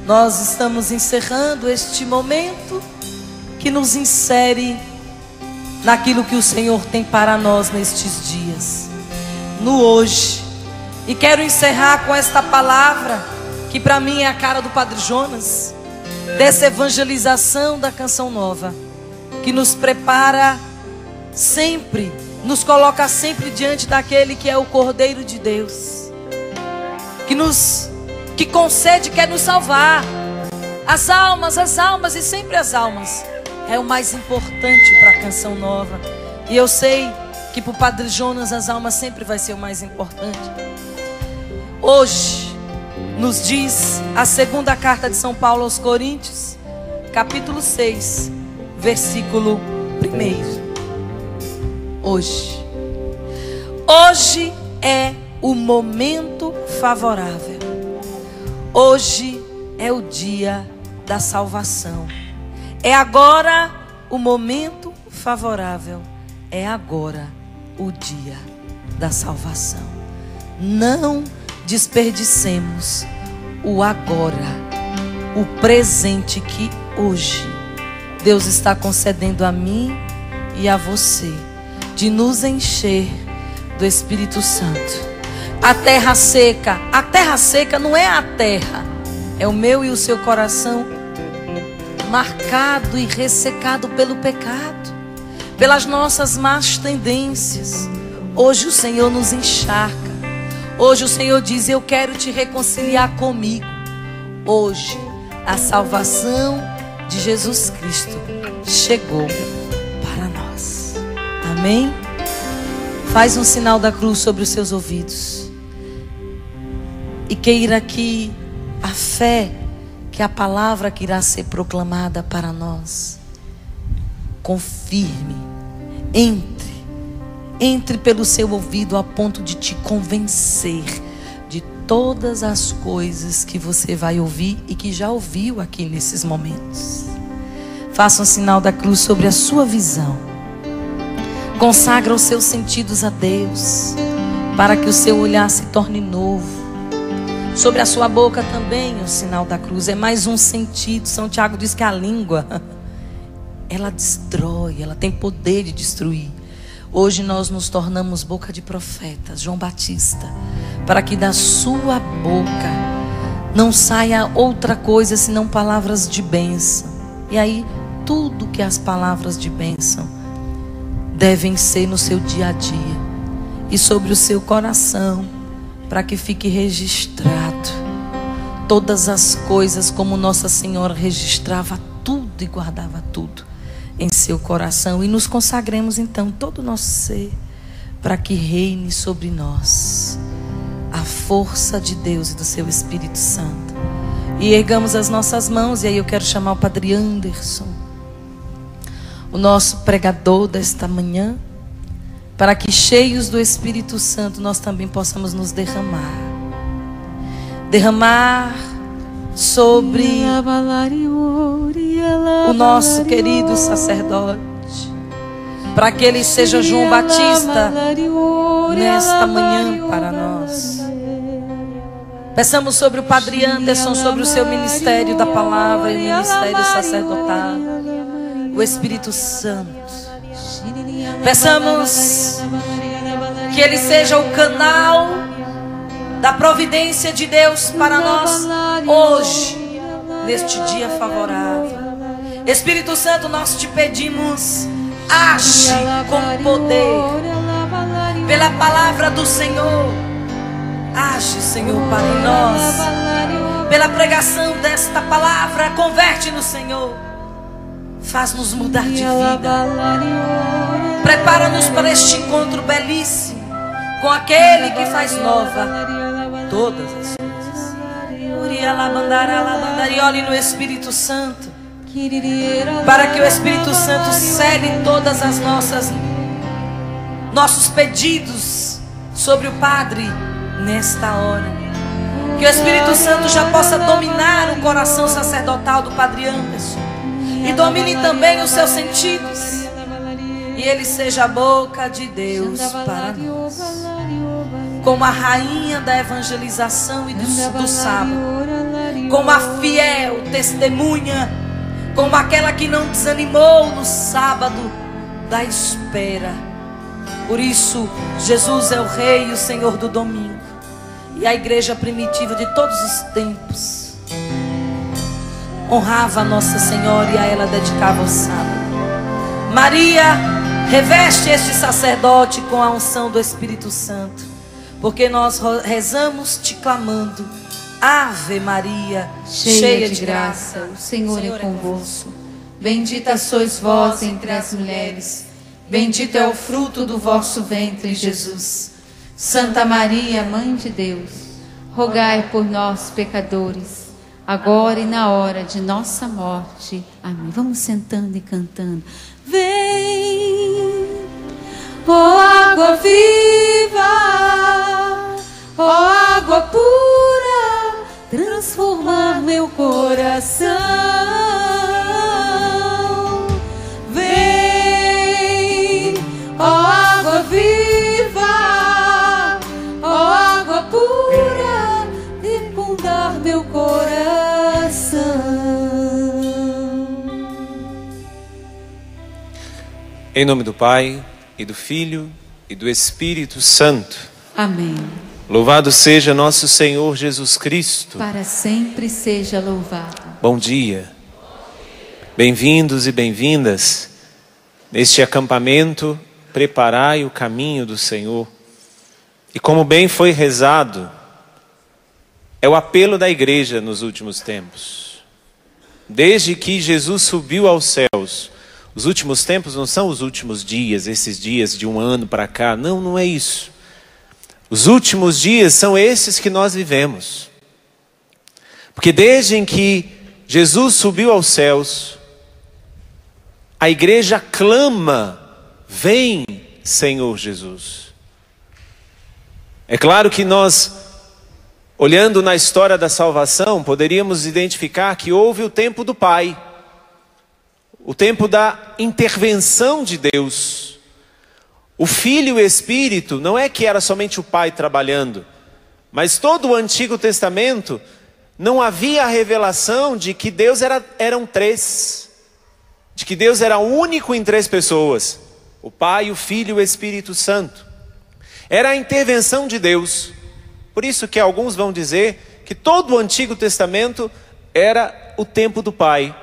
Nós estamos encerrando este momento que nos insere naquilo que o Senhor tem para nós nestes dias, no hoje. E quero encerrar com esta palavra, que para mim é a cara do Padre Jonas, dessa evangelização da Canção Nova, que nos prepara sempre, nos coloca sempre diante daquele que é o Cordeiro de Deus, que concede, quer nos salvar. As almas e sempre as almas é o mais importante para a Canção Nova. E eu sei que para o Padre Jonas as almas sempre vai ser o mais importante. Hoje nos diz a segunda carta de São Paulo aos Coríntios, capítulo 6, versículo 1. Hoje é o momento favorável. Hoje é o dia da salvação. É agora o momento favorável. É agora o dia da salvação. Não desperdicemos o agora, o presente que hoje Deus está concedendo a mim e a você, de nos encher do Espírito Santo. A terra seca não é a terra, é o meu e o seu coração marcado e ressecado pelo pecado, pelas nossas más tendências. Hoje o Senhor nos encharca. Hoje o Senhor diz: eu quero te reconciliar comigo. Hoje a salvação de Jesus Cristo chegou para nós. Amém? Faz um sinal da cruz sobre os seus ouvidos e queira que a fé, que a palavra que irá ser proclamada para nós confirme, entre pelo seu ouvido a ponto de te convencer de todas as coisas que você vai ouvir e que já ouviu aqui nesses momentos. Faça um sinal da cruz sobre a sua visão. Consagra os seus sentidos a Deus, para que o seu olhar se torne novo. Sobre a sua boca também o sinal da cruz. É mais um sentido. São Tiago diz que a língua, ela destrói, ela tem poder de destruir. Hoje nós nos tornamos boca de profetas, João Batista, para que da sua boca não saia outra coisa senão palavras de bênção. E aí tudo que as palavras de bênção devem ser no seu dia a dia e sobre o seu coração, para que fique registrado todas as coisas, como Nossa Senhora registrava tudo e guardava tudo em seu coração. E nos consagremos então todo o nosso ser, para que reine sobre nós a força de Deus e do seu Espírito Santo. E ergamos as nossas mãos. E aí eu quero chamar o Padre Anderson, o nosso pregador desta manhã, para que cheios do Espírito Santo nós também possamos nos derramar sobre o nosso querido sacerdote, para que ele seja João Batista nesta manhã para nós. Peçamos sobre o Padre Anderson, sobre o seu ministério da palavra e o ministério sacerdotal, o Espírito Santo. Peçamos que ele seja o canal da providência de Deus para nós hoje, neste dia favorável. Espírito Santo, nós te pedimos, age com poder pela palavra do Senhor. Age, Senhor, para nós, pela pregação desta palavra. Converte-nos, Senhor. Faz-nos mudar de vida. Prepara-nos para este encontro belíssimo com aquele que faz nova todas as coisas. E olhe no Espírito Santo, para que o Espírito Santo cele todas as nossos pedidos sobre o Padre nesta hora. Que o Espírito Santo já possa dominar o coração sacerdotal do Padre Anderson e domine também os seus sentidos, e Ele seja a boca de Deus para nós. Como a rainha da evangelização e do sábado, como a fiel testemunha, como aquela que não desanimou no sábado da espera. Por isso, Jesus é o Rei e o Senhor do domingo, e a igreja primitiva de todos os tempos honrava a Nossa Senhora e a ela dedicava o sábado. Maria, reveste este sacerdote com a unção do Espírito Santo, porque nós rezamos te clamando: Ave Maria, cheia de graça, o Senhor é convosco. Bendita sois vós entre as mulheres, bendito é o fruto do vosso ventre, Jesus. Santa Maria, Mãe de Deus, rogai por nós, pecadores, agora e na hora de nossa morte. Amém. Vamos sentando e cantando. Vem, ó água viva, ó água pura, transformar meu coração. Vem, ó água viva, ó água pura, fecundar meu coração. Em nome do Pai, e do Filho, e do Espírito Santo. Amém. Louvado seja nosso Senhor Jesus Cristo. Para sempre seja louvado. Bom dia. Bem-vindos e bem-vindas neste acampamento. Preparai o caminho do Senhor. E como bem foi rezado, é o apelo da igreja nos últimos tempos. Desde que Jesus subiu aos céus, os últimos tempos não são os últimos dias, esses dias de um ano para cá. Não, não é isso. Os últimos dias são esses que nós vivemos. Porque desde que Jesus subiu aos céus, a igreja clama: vem, Senhor Jesus. É claro que nós, olhando na história da salvação, poderíamos identificar que houve o tempo do Pai, o tempo da intervenção de Deus. O Filho e o Espírito, não é que era somente o Pai trabalhando, mas todo o Antigo Testamento não havia a revelação de que Deus eram três, de que Deus era único em três pessoas: o Pai, o Filho e o Espírito Santo. Era a intervenção de Deus. Por isso que alguns vão dizer que todo o Antigo Testamento era o tempo do Pai.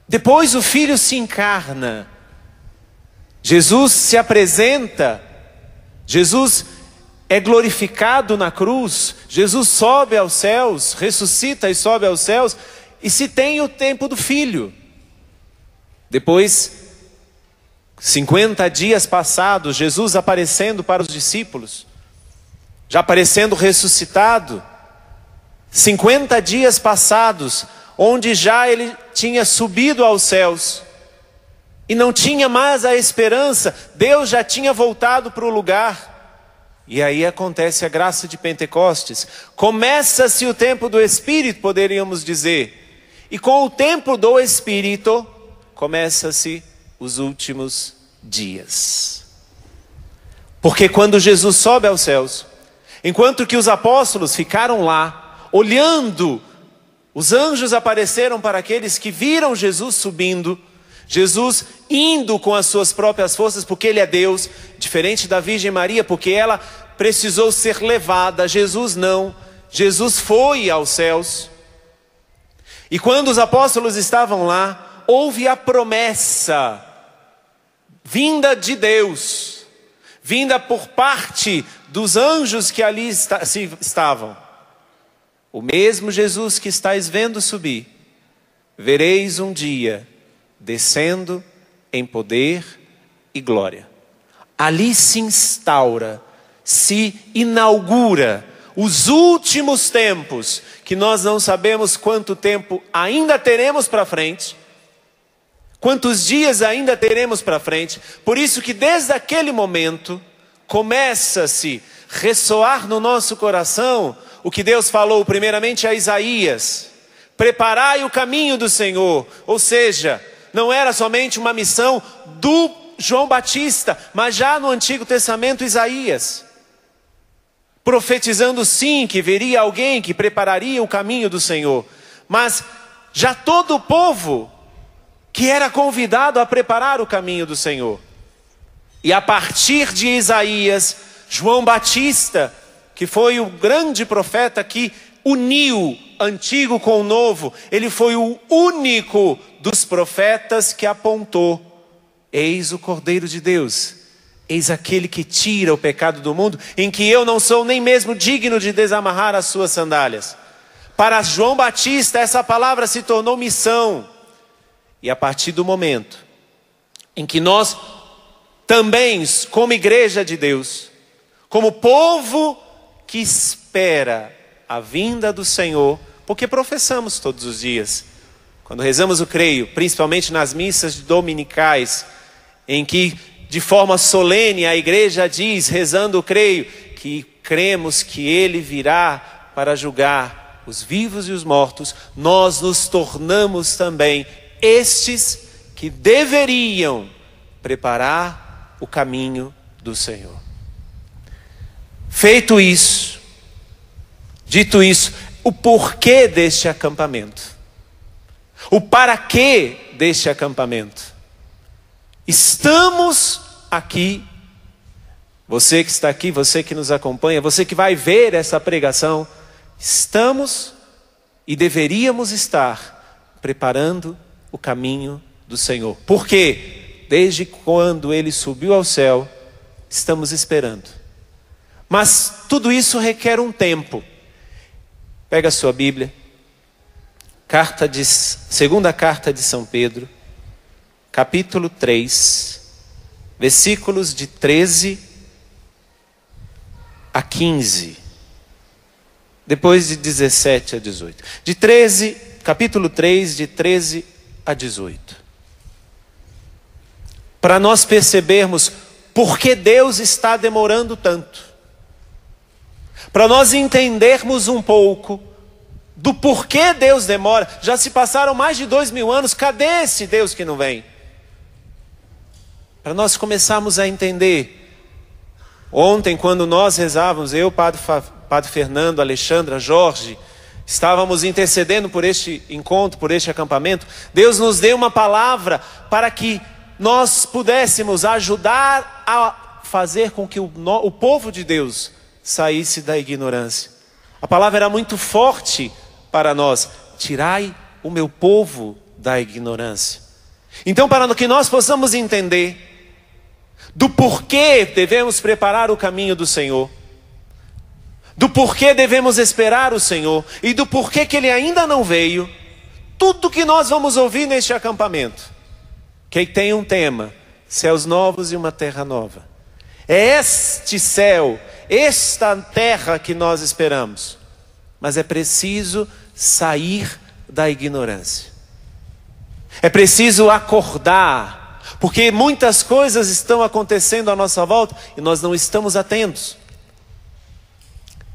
Depois o Filho se encarna, Jesus se apresenta, Jesus é glorificado na cruz, Jesus sobe aos céus, ressuscita e sobe aos céus, e se tem o tempo do Filho. Depois, 50 dias passados, Jesus aparecendo para os discípulos, já aparecendo ressuscitado. 50 dias passados, onde já ele tinha subido aos céus e não tinha mais a esperança, Deus já tinha voltado para o lugar. E aí acontece a graça de Pentecostes, começa-se o tempo do Espírito, poderíamos dizer, e com o tempo do Espírito começa-se os últimos dias. Porque quando Jesus sobe aos céus, enquanto que os apóstolos ficaram lá olhando, os anjos apareceram para aqueles que viram Jesus subindo, Jesus indo com as suas próprias forças, porque Ele é Deus, diferente da Virgem Maria, porque ela precisou ser levada, Jesus não, Jesus foi aos céus. E quando os apóstolos estavam lá, houve a promessa, vinda de Deus, vinda por parte dos anjos que ali estavam. O mesmo Jesus que estáis vendo subir, vereis um dia descendo em poder e glória. Ali se instaura, se inaugura os últimos tempos, que nós não sabemos quanto tempo ainda teremos para frente, quantos dias ainda teremos para frente. Por isso que desde aquele momento começa-se a ressoar no nosso coração o que Deus falou primeiramente a Isaías: preparai o caminho do Senhor. Ou seja, não era somente uma missão do João Batista, mas já no Antigo Testamento Isaías, profetizando sim que viria alguém que prepararia o caminho do Senhor. Mas já todo o povo que era convidado a preparar o caminho do Senhor. E a partir de Isaías, João Batista, que foi o grande profeta que uniu antigo com o novo, ele foi o único dos profetas que apontou: eis o Cordeiro de Deus, eis aquele que tira o pecado do mundo, em que eu não sou nem mesmo digno de desamarrar as suas sandálias. Para João Batista, essa palavra se tornou missão. E a partir do momento em que nós também, como igreja de Deus, como povo que espera a vinda do Senhor, porque professamos todos os dias, quando rezamos o creio, principalmente nas missas dominicais, em que de forma solene a igreja diz, rezando o creio, que cremos que Ele virá para julgar os vivos e os mortos, nós nos tornamos também estes que deveriam preparar o caminho do Senhor. Feito isso, dito isso, o porquê deste acampamento, o para quê deste acampamento. Estamos aqui, você que está aqui, você que nos acompanha, você que vai ver essa pregação, estamos e deveríamos estar preparando o caminho do Senhor. Porque desde quando Ele subiu ao céu, estamos esperando. Mas tudo isso requer um tempo. Pega a sua Bíblia, segunda carta de São Pedro, capítulo 3, versículos de 13 a 15. Depois de 17 a 18. Capítulo 3, de 13 a 18. Para nós percebermos por que Deus está demorando tanto. Para nós entendermos um pouco do porquê Deus demora. Já se passaram mais de 2000 anos, cadê esse Deus que não vem? Para nós começarmos a entender. Ontem, quando nós rezávamos, eu, Padre Fernando, Alexandra, Jorge, estávamos intercedendo por este encontro, por este acampamento. Deus nos deu uma palavra para que nós pudéssemos ajudar a fazer com que o povo de Deus saísse da ignorância. A palavra era muito forte para nós: tirai o meu povo da ignorância. Então, para que nós possamos entender do porquê devemos preparar o caminho do Senhor, do porquê devemos esperar o Senhor e do porquê que Ele ainda não veio, tudo que nós vamos ouvir neste acampamento, que tem um tema: céus novos e uma terra nova. É este céu, esta terra que nós esperamos, mas é preciso sair da ignorância. É preciso acordar, porque muitas coisas estão acontecendo à nossa volta e nós não estamos atentos.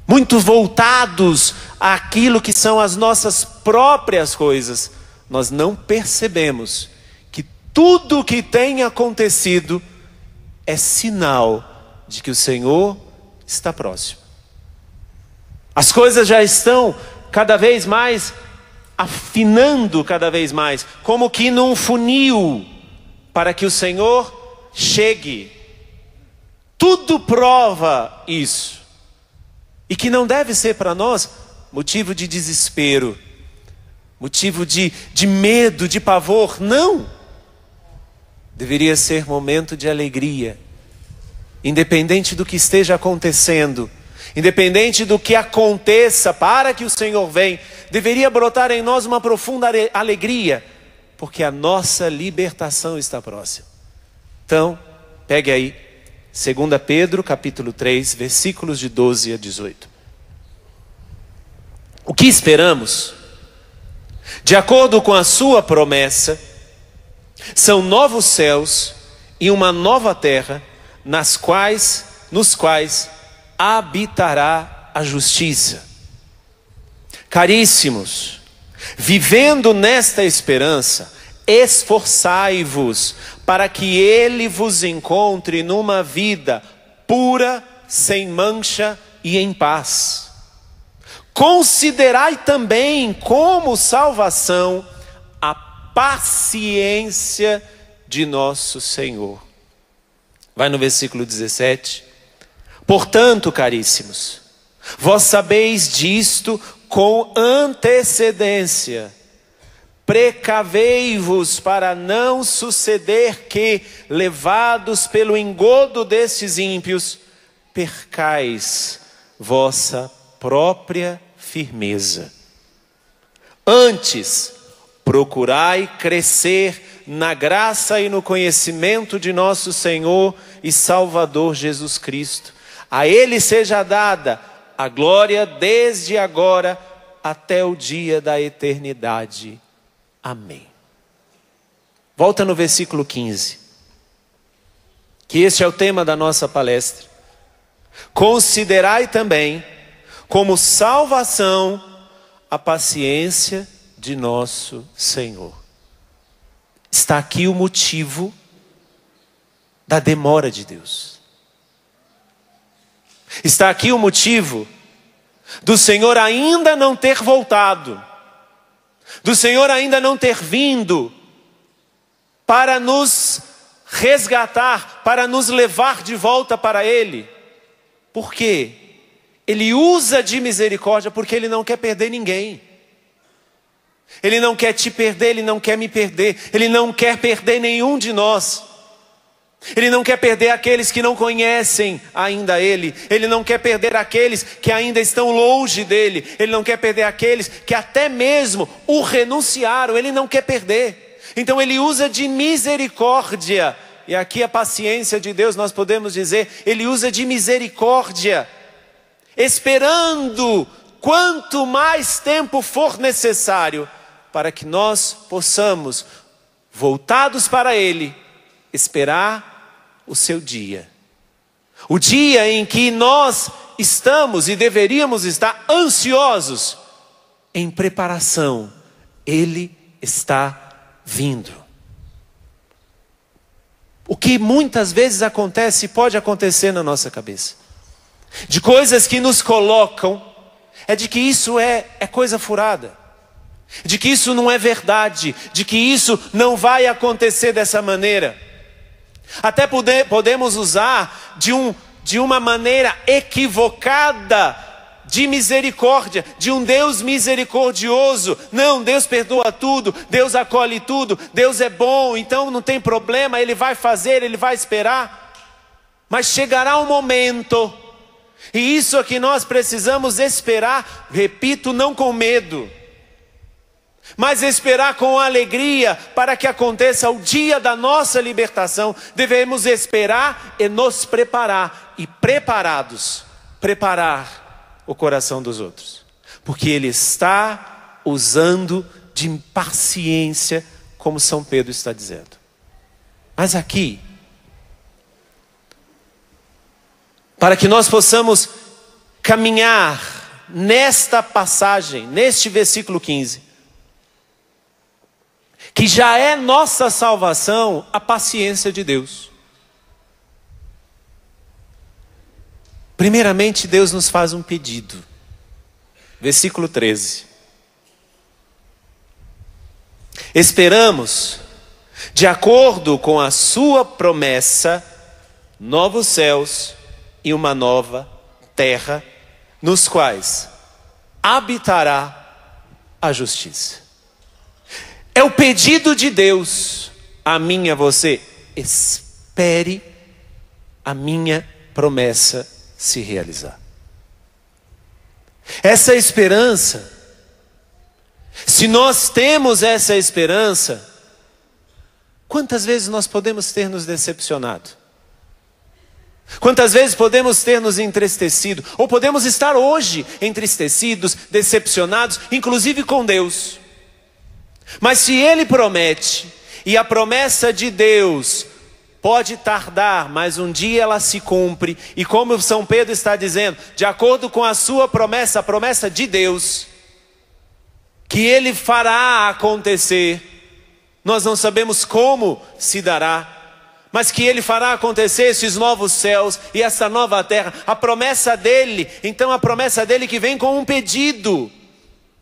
Muito voltados àquilo que são as nossas próprias coisas, nós não percebemos que tudo o que tem acontecido é sinal de que o Senhor está próximo. As coisas já estão cada vez mais afinando, cada vez mais, como que num funil, para que o Senhor chegue. Tudo prova isso. E que não deve ser para nós motivo de desespero, motivo de medo, de pavor. Não! Deveria ser momento de alegria. Independente do que esteja acontecendo, independente do que aconteça para que o Senhor venha, deveria brotar em nós uma profunda alegria, porque a nossa libertação está próxima. Então, pegue aí, 2 Pedro, capítulo 3, versículos de 12 a 18. O que esperamos? De acordo com a sua promessa, são novos céus e uma nova terra, nos quais habitará a justiça. Caríssimos, vivendo nesta esperança, esforçai-vos para que ele vos encontre numa vida pura, sem mancha e em paz. Considerai também como salvação a paciência de nosso Senhor. Vai no versículo 17. Portanto, caríssimos, vós sabeis disto com antecedência. Precavei-vos para não suceder que, levados pelo engodo destes ímpios, percais vossa própria firmeza. Antes, procurai crescer na graça e no conhecimento de nosso Senhor e Salvador Jesus Cristo. A Ele seja dada a glória desde agora até o dia da eternidade. Amém. Volta no versículo 15. Que este é o tema da nossa palestra. Considerai também como salvação a paciência de nosso Senhor. Está aqui o motivo da demora de Deus. Está aqui o motivo do Senhor ainda não ter voltado, do Senhor ainda não ter vindo para nos resgatar, para nos levar de volta para Ele. Por quê? Ele usa de misericórdia porque Ele não quer perder ninguém. Ele não quer te perder, Ele não quer me perder, Ele não quer perder nenhum de nós. Ele não quer perder aqueles que não conhecem ainda Ele. Ele não quer perder aqueles que ainda estão longe dEle. Ele não quer perder aqueles que até mesmo o renunciaram. Ele não quer perder. Então Ele usa de misericórdia. E aqui a paciência de Deus, nós podemos dizer, Ele usa de misericórdia, esperando quanto mais tempo for necessário, para que nós possamos, voltados para Ele, esperar o seu dia. O dia em que nós estamos e deveríamos estar ansiosos em preparação. Ele está vindo. O que muitas vezes acontece e pode acontecer na nossa cabeça, de coisas que nos colocam, é de que isso é coisa furada, de que isso não é verdade, de que isso não vai acontecer dessa maneira. Até podemos usar de uma maneira equivocada de misericórdia, de um Deus misericordioso. Não, Deus perdoa tudo, Deus acolhe tudo, Deus é bom, então não tem problema, Ele vai fazer, Ele vai esperar. Mas chegará um momento, e isso é que nós precisamos esperar, repito, não com medo, mas esperar com alegria para que aconteça o dia da nossa libertação. Devemos esperar e nos preparar, e preparados, preparar o coração dos outros, porque Ele está usando de paciência, como São Pedro está dizendo. Mas aqui, para que nós possamos caminhar nesta passagem, neste versículo 15, que já é nossa salvação, a paciência de Deus. Primeiramente, Deus nos faz um pedido. Versículo 13. Esperamos, de acordo com a sua promessa, novos céus e uma nova terra, nos quais habitará a justiça. É o pedido de Deus a mim e a você. Espere a minha promessa se realizar. Essa esperança, se nós temos essa esperança, quantas vezes nós podemos ter nos decepcionado? Quantas vezes podemos ter nos entristecido? Ou podemos estar hoje entristecidos, decepcionados, inclusive com Deus. Mas se Ele promete, e a promessa de Deus pode tardar, mas um dia ela se cumpre, e como São Pedro está dizendo, de acordo com a sua promessa, a promessa de Deus, que Ele fará acontecer, nós não sabemos como se dará, mas que Ele fará acontecer esses novos céus e essa nova terra. A promessa dEle, então a promessa dEle que vem com um pedido: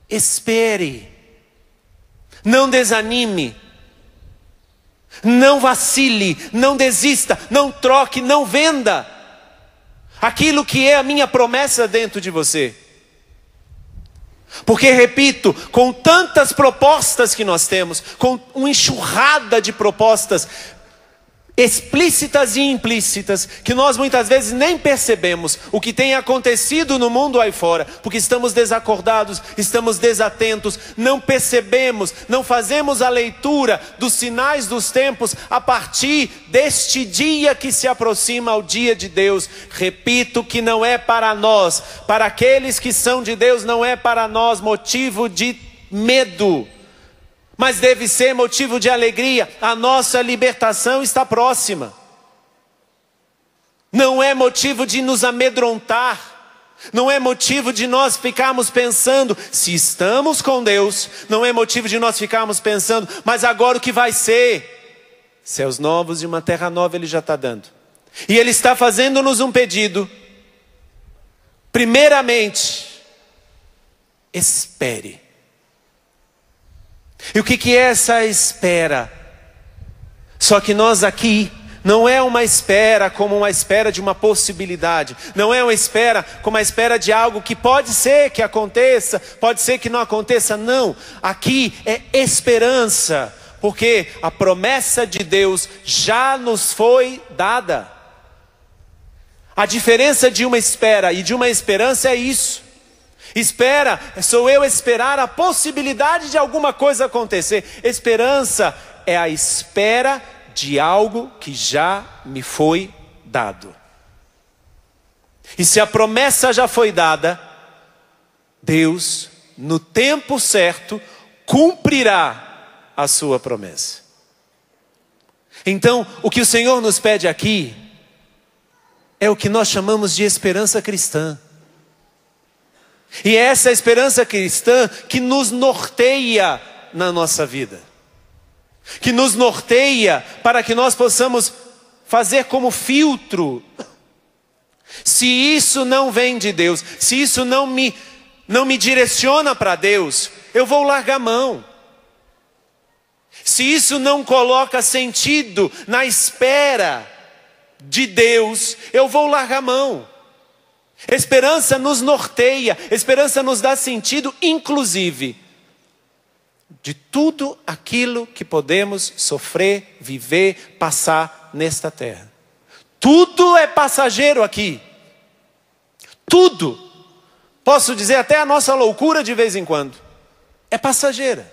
espere, não desanime, não vacile, não desista, não troque, não venda aquilo que é a minha promessa dentro de você. Porque, repito, com tantas propostas que nós temos, com uma enxurrada de propostas explícitas e implícitas, que nós muitas vezes nem percebemos o que tem acontecido no mundo aí fora, porque estamos desacordados, estamos desatentos, não percebemos, não fazemos a leitura dos sinais dos tempos a partir deste dia que se aproxima, ao dia de Deus. Repito que não é para nós, para aqueles que são de Deus, não é para nós motivo de medo, mas deve ser motivo de alegria. A nossa libertação está próxima. Não é motivo de nos amedrontar. Não é motivo de nós ficarmos pensando, se estamos com Deus, não é motivo de nós ficarmos pensando, mas agora o que vai ser? Céus novos e uma terra nova Ele já está dando. E Ele está fazendo-nos um pedido. Primeiramente, espere. E o que é essa espera? Só que nós aqui, não é uma espera como uma espera de uma possibilidade. Não é uma espera como a espera de algo que pode ser que aconteça, pode ser que não aconteça. Não, aqui é esperança. Porque a promessa de Deus já nos foi dada. A diferença de uma espera e de uma esperança é isso. Espera, sou eu esperar a possibilidade de alguma coisa acontecer. Esperança é a espera de algo que já me foi dado. E se a promessa já foi dada, Deus, no tempo certo, cumprirá a sua promessa. Então, o que o Senhor nos pede aqui é o que nós chamamos de esperança cristã. E é essa esperança cristã que nos norteia na nossa vida. Que nos norteia para que nós possamos fazer como filtro. Se isso não vem de Deus, se isso não me direciona para Deus, eu vou largar a mão. Se isso não coloca sentido na espera de Deus, eu vou largar a mão. Esperança nos norteia, esperança nos dá sentido, inclusive, de tudo aquilo que podemos sofrer, viver, passar nesta terra. Tudo é passageiro aqui. Tudo. Posso dizer até a nossa loucura de vez em quando. É passageira.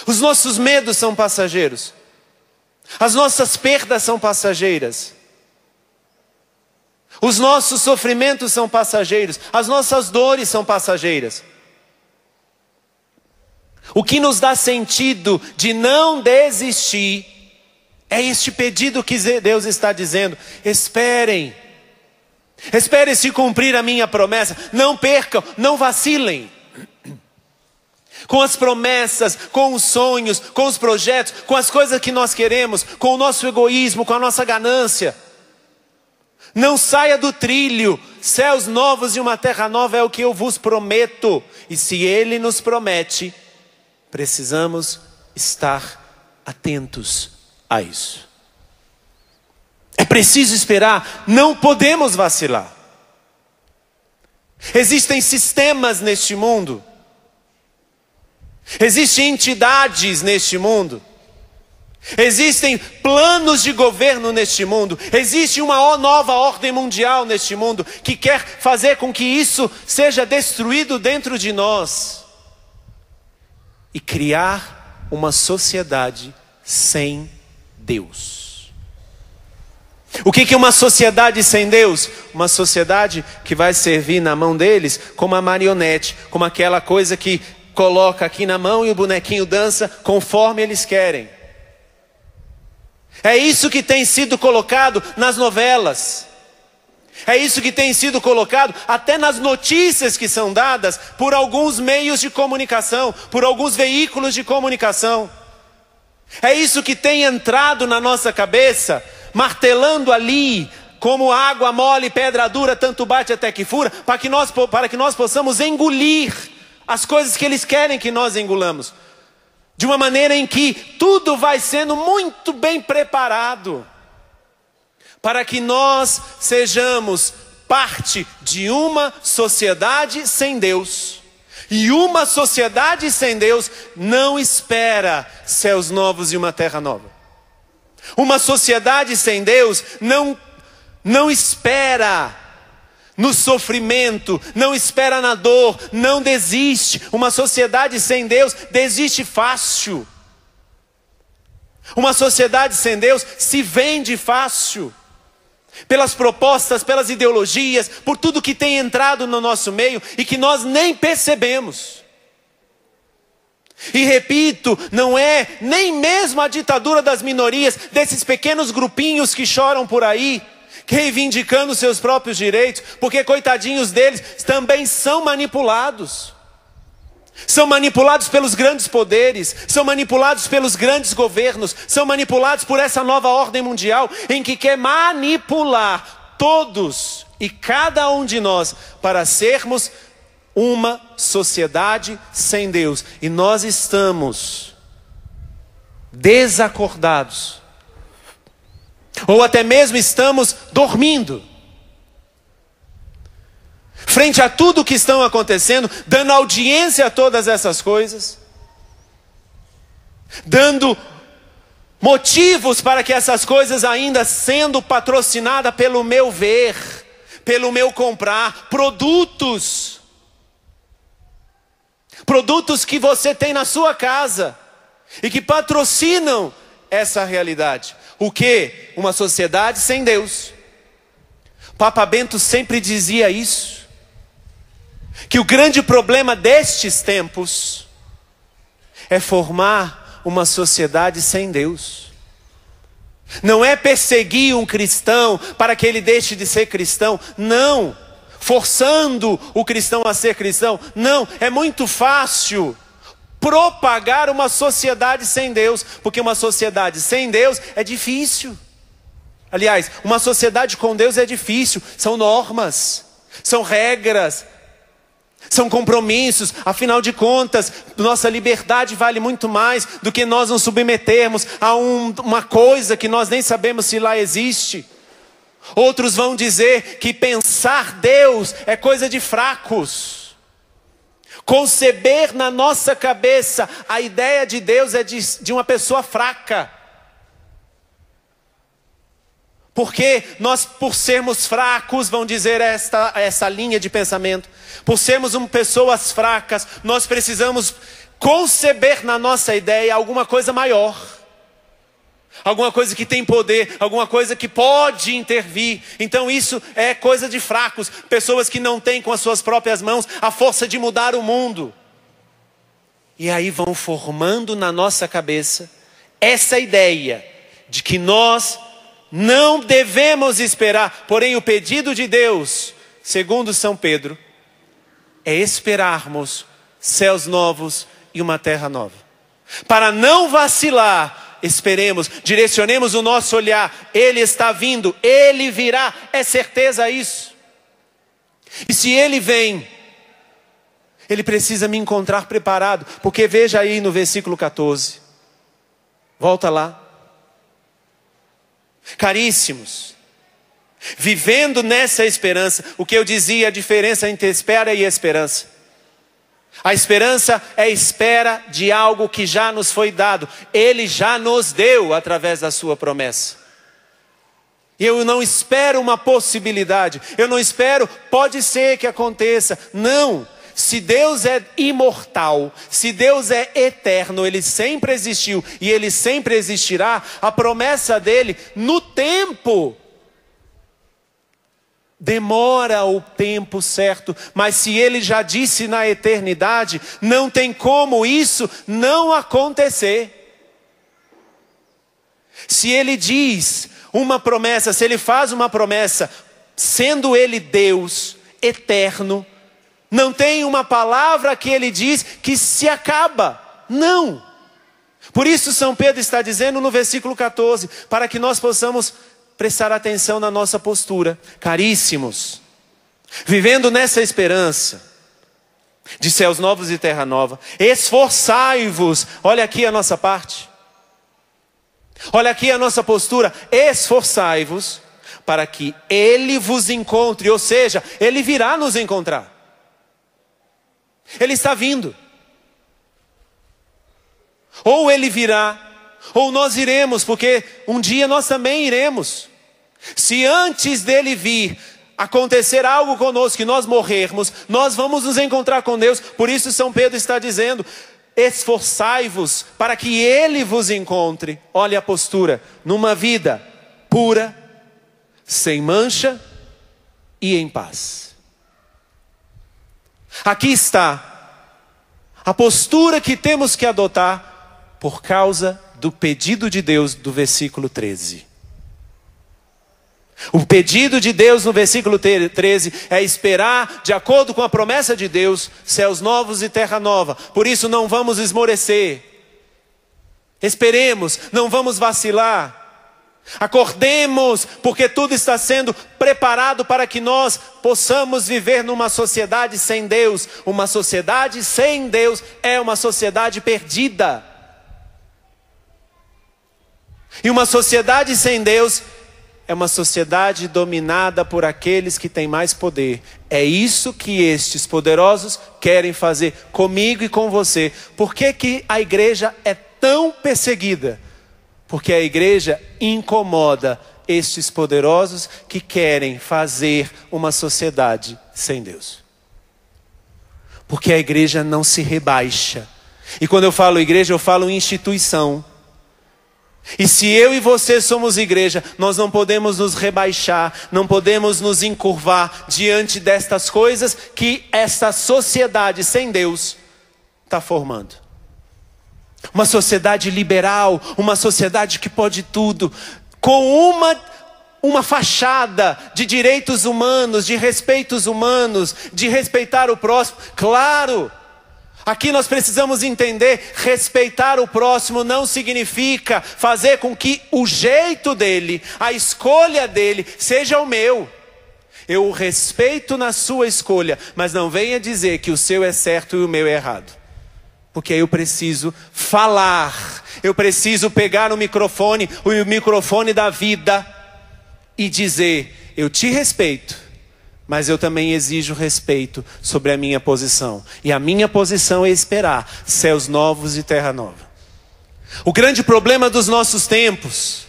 Os nossos medos são passageiros. As nossas perdas são passageiras. Os nossos sofrimentos são passageiros. As nossas dores são passageiras. O que nos dá sentido de não desistir é este pedido que Deus está dizendo: esperem. Esperem se cumprir a minha promessa. Não percam, não vacilem. Com as promessas, com os sonhos, com os projetos, com as coisas que nós queremos, com o nosso egoísmo, com a nossa ganância. Não saia do trilho. Céus novos e uma terra nova é o que eu vos prometo. E se Ele nos promete, precisamos estar atentos a isso. É preciso esperar, não podemos vacilar. Existem sistemas neste mundo. Existem entidades neste mundo. Existem planos de governo neste mundo. Existe uma nova ordem mundial neste mundo que quer fazer com que isso seja destruído dentro de nós e criar uma sociedade sem Deus. O que é uma sociedade sem Deus? Uma sociedade que vai servir na mão deles como a marionete, como aquela coisa que coloca aqui na mão e o bonequinho dança conforme eles querem. É isso que tem sido colocado nas novelas. É isso que tem sido colocado até nas notícias que são dadas por alguns meios de comunicação, por alguns veículos de comunicação. É isso que tem entrado na nossa cabeça, martelando ali, como água mole e pedra dura, tanto bate até que fura, para que nós possamos engolir as coisas que eles querem que nós engolamos. De uma maneira em que tudo vai sendo muito bem preparado, para que nós sejamos parte de uma sociedade sem Deus. E uma sociedade sem Deus não espera céus novos e uma terra nova. Uma sociedade sem Deus não espera no sofrimento, não espera na dor, não desiste. Uma sociedade sem Deus desiste fácil. Uma sociedade sem Deus se vende fácil. Pelas propostas, pelas ideologias, por tudo que tem entrado no nosso meio e que nós nem percebemos. E repito, não é nem mesmo a ditadura das minorias, desses pequenos grupinhos que choram por aí, reivindicando seus próprios direitos, porque coitadinhos deles também são manipulados. São manipulados pelos grandes poderes, são manipulados pelos grandes governos, são manipulados por essa nova ordem mundial em que quer manipular todos e cada um de nós para sermos uma sociedade sem Deus. E nós estamos desacordados, ou até mesmo estamos dormindo frente a tudo que estão acontecendo, dando audiência a todas essas coisas, dando motivos para que essas coisas ainda sendo patrocinadas pelo meu ver, pelo meu comprar, produtos que você tem na sua casa e que patrocinam essa realidade. O quê? Uma sociedade sem Deus. Papa Bento sempre dizia isso, que o grande problema destes tempos é formar uma sociedade sem Deus. Não é perseguir um cristão para que ele deixe de ser cristão, não. Forçando o cristão a ser cristão, não. É muito fácil propagar uma sociedade sem Deus, porque uma sociedade sem Deus é difícil. Aliás, uma sociedade com Deus é difícil. São normas, são regras, são compromissos. Afinal de contas, nossa liberdade vale muito mais do que nós nos submetermos a uma coisa que nós nem sabemos se lá existe. Outros vão dizer que pensar Deus é coisa de fracos. Conceber na nossa cabeça a ideia de Deus é de uma pessoa fraca. Porque nós, por sermos fracos, vão dizer essa linha de pensamento, por sermos pessoas fracas, nós precisamos conceber na nossa ideia alguma coisa maior. Alguma coisa que tem poder, alguma coisa que pode intervir. Então isso é coisa de fracos, pessoas que não têm com as suas próprias mãos a força de mudar o mundo. E aí vão formando na nossa cabeça essa ideia de que nós não devemos esperar. Porém, o pedido de Deus, segundo São Pedro, é esperarmos céus novos e uma terra nova. Para não vacilar, esperemos, direcionemos o nosso olhar. Ele está vindo, Ele virá, é certeza isso. E se Ele vem, Ele precisa me encontrar preparado. Porque veja aí no versículo 14. Volta lá. Caríssimos, vivendo nessa esperança, o que eu dizia, a diferença entre espera e esperança. A esperança é a espera de algo que já nos foi dado. Ele já nos deu através da sua promessa. Eu não espero uma possibilidade. Eu não espero, pode ser que aconteça. Não. Se Deus é imortal, se Deus é eterno, Ele sempre existiu e Ele sempre existirá, a promessa dEle no tempo, demora o tempo certo, mas se Ele já disse na eternidade, não tem como isso não acontecer. Se Ele diz uma promessa, se Ele faz uma promessa, sendo Ele Deus eterno, não tem uma palavra que Ele diz que se acaba. Não. Por isso São Pedro está dizendo no versículo 14, para que nós possamos prestar atenção na nossa postura. Caríssimos, vivendo nessa esperança de céus novos e terra nova, esforçai-vos, olha aqui a nossa parte, olha aqui a nossa postura, esforçai-vos para que Ele vos encontre, ou seja, Ele virá nos encontrar. Ele está vindo. Ou Ele virá, ou nós iremos, porque um dia nós também iremos. Se antes dele vir acontecer algo conosco, que nós morrermos, nós vamos nos encontrar com Deus. Por isso São Pedro está dizendo, esforçai-vos para que Ele vos encontre. Olha a postura, numa vida pura, sem mancha e em paz. Aqui está a postura que temos que adotar por causa do pedido de Deus do versículo 13. O pedido de Deus no versículo 13 é esperar, de acordo com a promessa de Deus, céus novos e terra nova. Por isso não vamos esmorecer. Esperemos, não vamos vacilar. Acordemos, porque tudo está sendo preparado para que nós possamos viver numa sociedade sem Deus. Uma sociedade sem Deus é uma sociedade perdida. E uma sociedade sem Deus é uma sociedade dominada por aqueles que têm mais poder. É isso que estes poderosos querem fazer comigo e com você. Por que que a igreja é tão perseguida? Porque a igreja incomoda estes poderosos que querem fazer uma sociedade sem Deus. Porque a igreja não se rebaixa. E quando eu falo igreja, eu falo instituição. E se eu e você somos igreja, nós não podemos nos rebaixar, não podemos nos encurvar diante destas coisas que esta sociedade sem Deus está formando. Uma sociedade liberal, uma sociedade que pode tudo, com uma fachada de direitos humanos, de respeitos humanos, de respeitar o próximo. Claro! Aqui nós precisamos entender, respeitar o próximo não significa fazer com que o jeito dele, a escolha dele, seja o meu. Eu o respeito na sua escolha, mas não venha dizer que o seu é certo e o meu é errado. Porque aí eu preciso falar, eu preciso pegar o microfone da vida e dizer, eu te respeito. Mas eu também exijo respeito sobre a minha posição. E a minha posição é esperar céus novos e terra nova. O grande problema dos nossos tempos,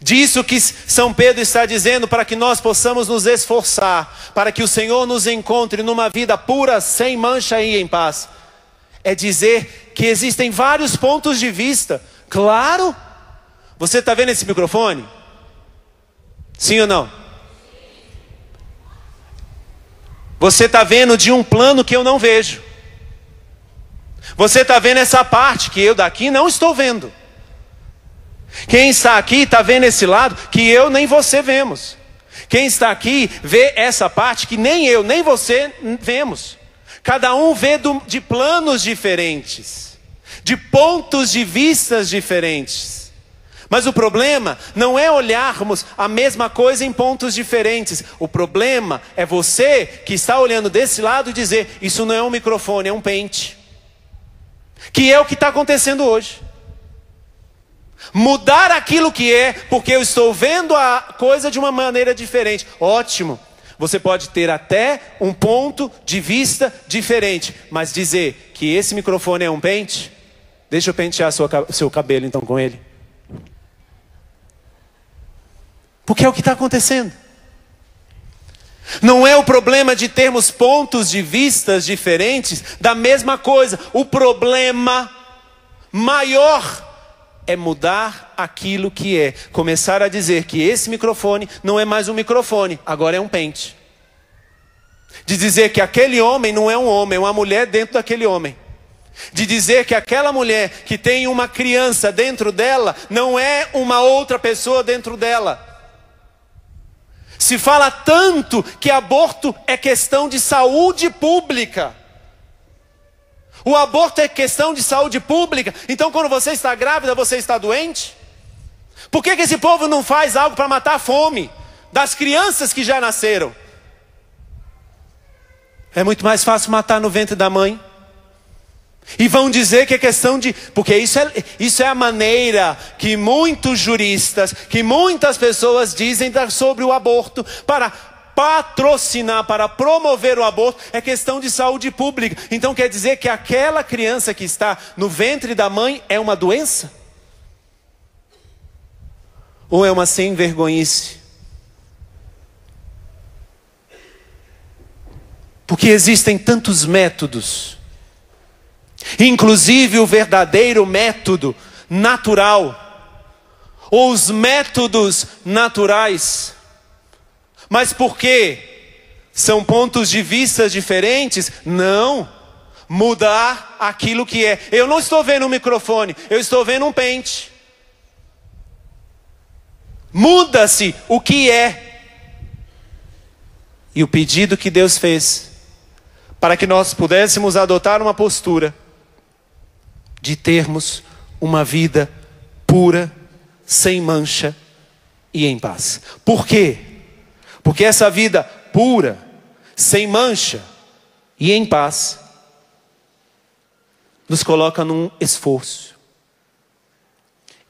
disso que São Pedro está dizendo, para que nós possamos nos esforçar, para que o Senhor nos encontre numa vida pura, sem mancha e em paz, é dizer que existem vários pontos de vista. Claro! Você está vendo esse microfone? Sim ou não? Você está vendo de um plano que eu não vejo. Você está vendo essa parte que eu daqui não estou vendo. Quem está aqui está vendo esse lado que eu nem você vemos. Quem está aqui vê essa parte que nem eu nem você vemos. Cada um vê de planos diferentes, de pontos de vistas diferentes. Mas o problema não é olharmos a mesma coisa em pontos diferentes. O problema é você que está olhando desse lado e dizer, isso não é um microfone, é um pente. Que é o que está acontecendo hoje. Mudar aquilo que é, porque eu estou vendo a coisa de uma maneira diferente. Ótimo. Você pode ter até um ponto de vista diferente. Mas dizer que esse microfone é um pente, deixa eu pentear seu cabelo então com ele. Porque é o que está acontecendo. Não é o problema de termos pontos de vistas diferentes da mesma coisa. O problema maior é mudar aquilo que é. Começar a dizer que esse microfone não é mais um microfone, agora é um pente. De dizer que aquele homem não é um homem, é uma mulher dentro daquele homem. De dizer que aquela mulher que tem uma criança dentro dela não é uma outra pessoa dentro dela. Se fala tanto que aborto é questão de saúde pública. O aborto é questão de saúde pública. Então quando você está grávida, você está doente? Por que esse povo não faz algo para matar a fome das crianças que já nasceram? É muito mais fácil matar no ventre da mãe. E vão dizer que é questão de... Porque isso é a maneira que muitos juristas, que muitas pessoas dizem sobre o aborto, para patrocinar, para promover o aborto, é questão de saúde pública. Então quer dizer que aquela criança que está no ventre da mãe é uma doença? Ou é uma sem vergonhice? Porque existem tantos métodos, inclusive o verdadeiro método natural, ou os métodos naturais. Mas por quê? São pontos de vista diferentes? Não. Mudar aquilo que é. Eu não estou vendo um microfone, eu estou vendo um pente. Muda-se o que é. E o pedido que Deus fez, para que nós pudéssemos adotar uma postura de termos uma vida pura, sem mancha e em paz. Por quê? Porque essa vida pura, sem mancha e em paz, nos coloca num esforço.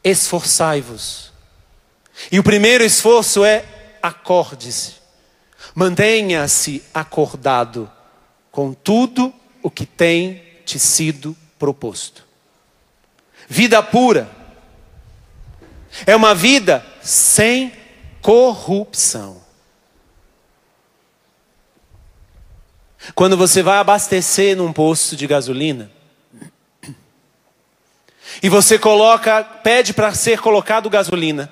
Esforçai-vos. E o primeiro esforço é acorde-se. Mantenha-se acordado com tudo o que tem te sido proposto. Vida pura é uma vida sem corrupção. Quando você vai abastecer num posto de gasolina e você pede para ser colocado gasolina,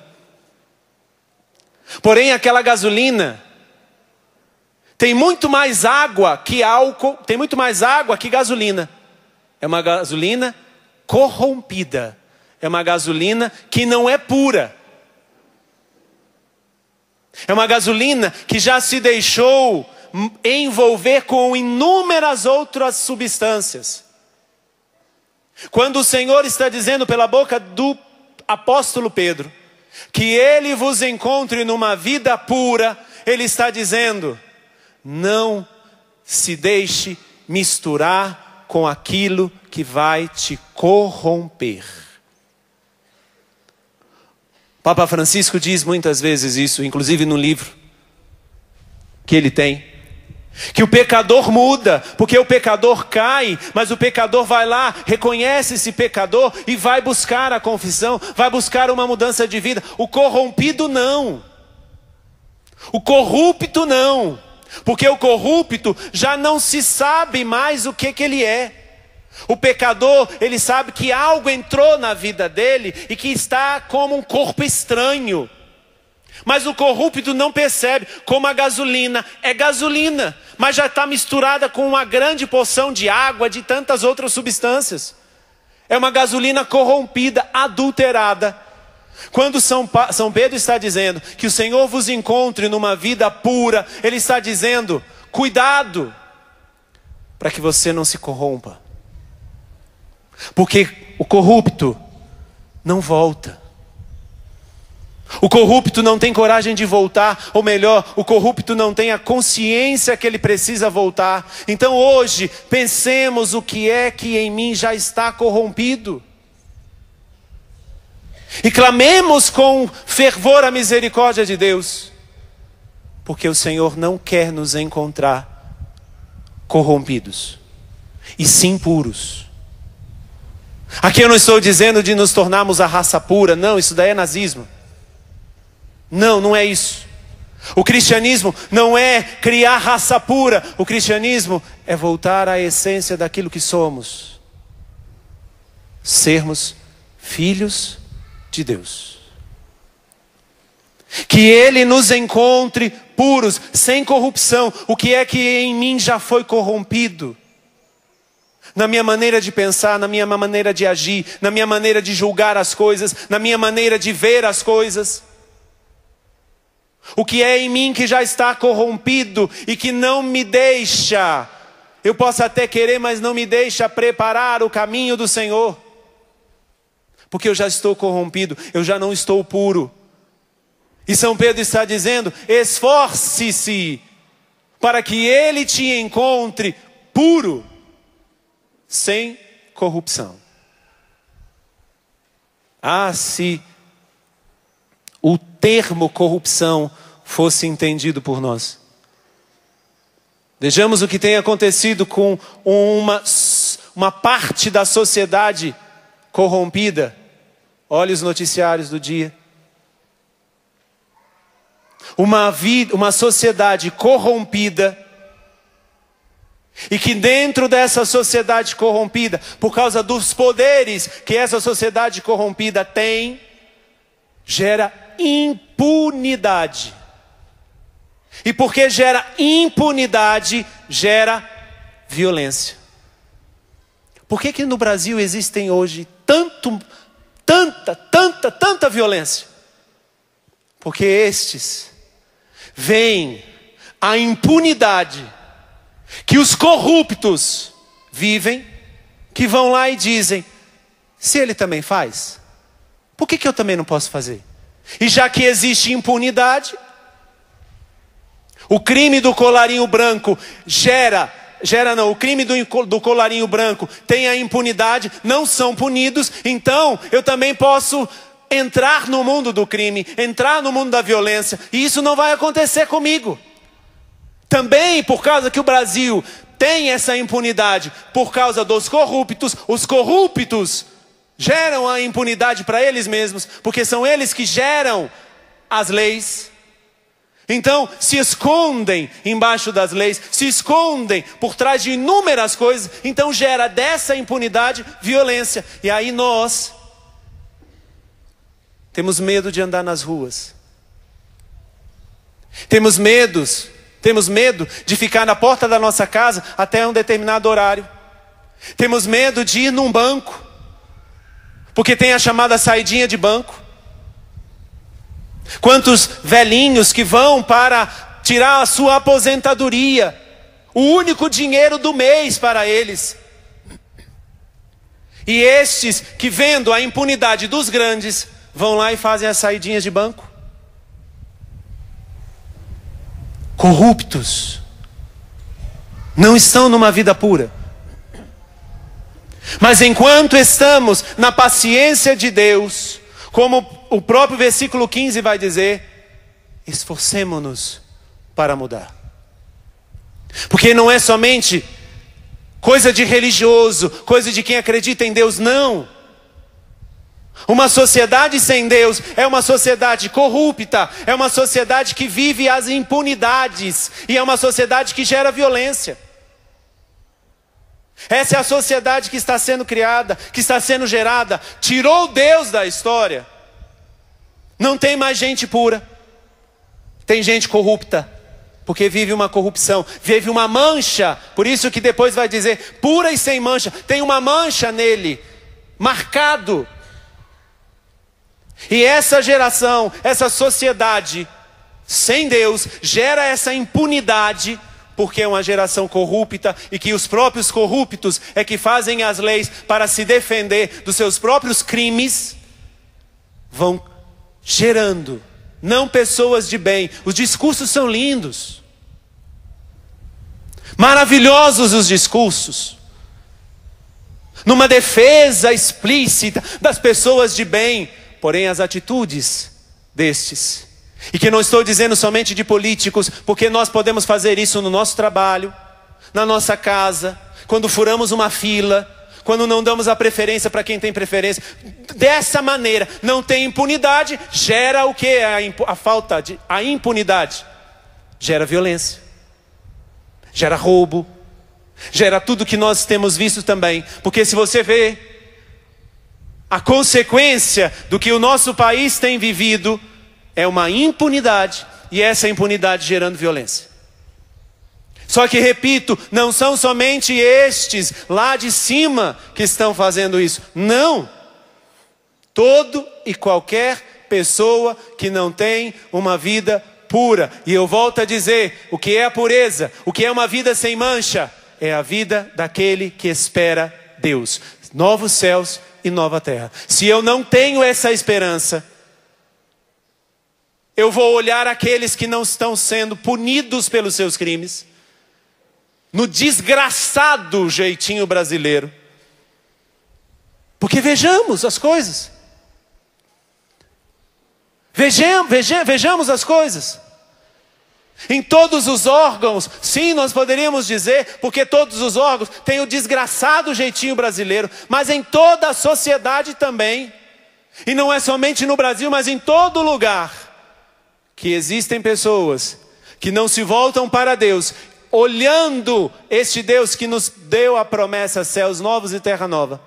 porém aquela gasolina tem muito mais água que álcool, tem muito mais água que gasolina. É uma gasolina corrompida. É uma gasolina que não é pura. É uma gasolina que já se deixou envolver com inúmeras outras substâncias. Quando o Senhor está dizendo pela boca do apóstolo Pedro que ele vos encontre numa vida pura, ele está dizendo: não se deixe misturar com aquilo que vai te corromper. Papa Francisco diz muitas vezes isso, inclusive no livro que ele tem, que o pecador muda, porque o pecador cai, mas o pecador vai lá, reconhece esse pecador e vai buscar a confissão, vai buscar uma mudança de vida. O corrompido não. O corrupto não. Porque o corrupto já não se sabe mais o que ele é. O pecador, ele sabe que algo entrou na vida dele e que está como um corpo estranho. Mas o corrupto não percebe, como a gasolina é gasolina, mas já está misturada com uma grande porção de água, de tantas outras substâncias. É uma gasolina corrompida, adulterada. Quando São Pedro está dizendo que o Senhor vos encontre numa vida pura, ele está dizendo: cuidado, para que você não se corrompa. Porque o corrupto não volta. O corrupto não tem coragem de voltar, ou melhor, o corrupto não tem a consciência que ele precisa voltar. Então hoje, pensemos o que é que em mim já está corrompido. E clamemos com fervor a misericórdia de Deus. Porque o Senhor não quer nos encontrar corrompidos, e sim puros. Aqui eu não estou dizendo de nos tornarmos a raça pura, não, isso daí é nazismo. Não, não é isso. O cristianismo não é criar raça pura. O cristianismo é voltar à essência daquilo que somos. Sermos filhos de Deus. Que Ele nos encontre puros, sem corrupção. O que é que em mim já foi corrompido? Na minha maneira de pensar, na minha maneira de agir, na minha maneira de julgar as coisas, na minha maneira de ver as coisas. O que é em mim que já está corrompido e que não me deixa eu posso até querer, mas não me deixa preparar o caminho do Senhor. Porque eu já estou corrompido, eu já não estou puro. E São Pedro está dizendo, esforce-se para que Ele te encontre puro, sem corrupção. Ah, se o termo corrupção fosse entendido por nós. Vejamos o que tem acontecido com uma parte da sociedade corrompida. Olhe os noticiários do dia. Uma sociedade corrompida. E que dentro dessa sociedade corrompida, por causa dos poderes que essa sociedade corrompida tem, gera impunidade. E porque gera impunidade, gera violência. Por que no Brasil existem hoje tanta violência? Porque estes veem a impunidade que os corruptos vivem, que vão lá e dizem, se ele também faz, por que eu também não posso fazer? E já que existe impunidade, o crime do colarinho branco o crime do colarinho branco tem a impunidade, não são punidos, então eu também posso entrar no mundo do crime, entrar no mundo da violência, e isso não vai acontecer comigo. Também por causa que o Brasil tem essa impunidade, por causa dos corruptos, os corruptos geram a impunidade para eles mesmos, porque são eles que geram as leis. Então se escondem embaixo das leis, se escondem por trás de inúmeras coisas, então gera dessa impunidade violência. E aí nós temos medo de andar nas ruas. Temos medo de ficar na porta da nossa casa até um determinado horário. Temos medo de ir num banco, porque tem a chamada saidinha de banco. Quantos velhinhos que vão para tirar a sua aposentadoria, o único dinheiro do mês para eles. E estes que, vendo a impunidade dos grandes, vão lá e fazem as saidinhas de banco. Corruptos, não estão numa vida pura. Mas enquanto estamos na paciência de Deus, como o próprio versículo 15 vai dizer, esforcemo-nos para mudar. Porque não é somente coisa de religioso, coisa de quem acredita em Deus, não. Uma sociedade sem Deus é uma sociedade corrupta, é uma sociedade que vive as impunidades, e é uma sociedade que gera violência. Essa é a sociedade que está sendo criada, que está sendo gerada. Tirou Deus da história. Não tem mais gente pura. Tem gente corrupta, porque vive uma corrupção, vive uma mancha. Por isso que depois vai dizer, pura e sem mancha. Tem uma mancha nele, marcado. E essa geração, essa sociedade sem Deus, gera essa impunidade, porque é uma geração corrupta, e que os próprios corruptos é que fazem as leis para se defender dos seus próprios crimes, vão gerando, não pessoas de bem. Os discursos são lindos, maravilhosos os discursos, numa defesa explícita das pessoas de bem, porém as atitudes destes, e que não estou dizendo somente de políticos, porque nós podemos fazer isso no nosso trabalho, na nossa casa, quando furamos uma fila, quando não damos a preferência para quem tem preferência. Dessa maneira, não tem impunidade, gera o que? A impunidade gera violência, gera roubo, gera tudo que nós temos visto também. Porque se você vê a consequência do que o nosso país tem vivido, é uma impunidade, e essa impunidade gerando violência. Só que, repito, não são somente estes lá de cima que estão fazendo isso. Não. Todo e qualquer pessoa que não tem uma vida pura. E eu volto a dizer, o que é a pureza? O que é uma vida sem mancha? é a vida daquele que espera Deus. Novos céus e nova terra. Se eu não tenho essa esperança, eu vou olhar aqueles que não estão sendo punidos pelos seus crimes, no desgraçado jeitinho brasileiro. Porque vejamos as coisas. Vejamos as coisas. Em todos os órgãos, sim, nós poderíamos dizer, porque todos os órgãos têm o desgraçado jeitinho brasileiro, mas em toda a sociedade também. E não é somente no Brasil, mas em todo lugar, que existem pessoas que não se voltam para Deus, olhando este Deus que nos deu a promessa, céus novos e terra nova,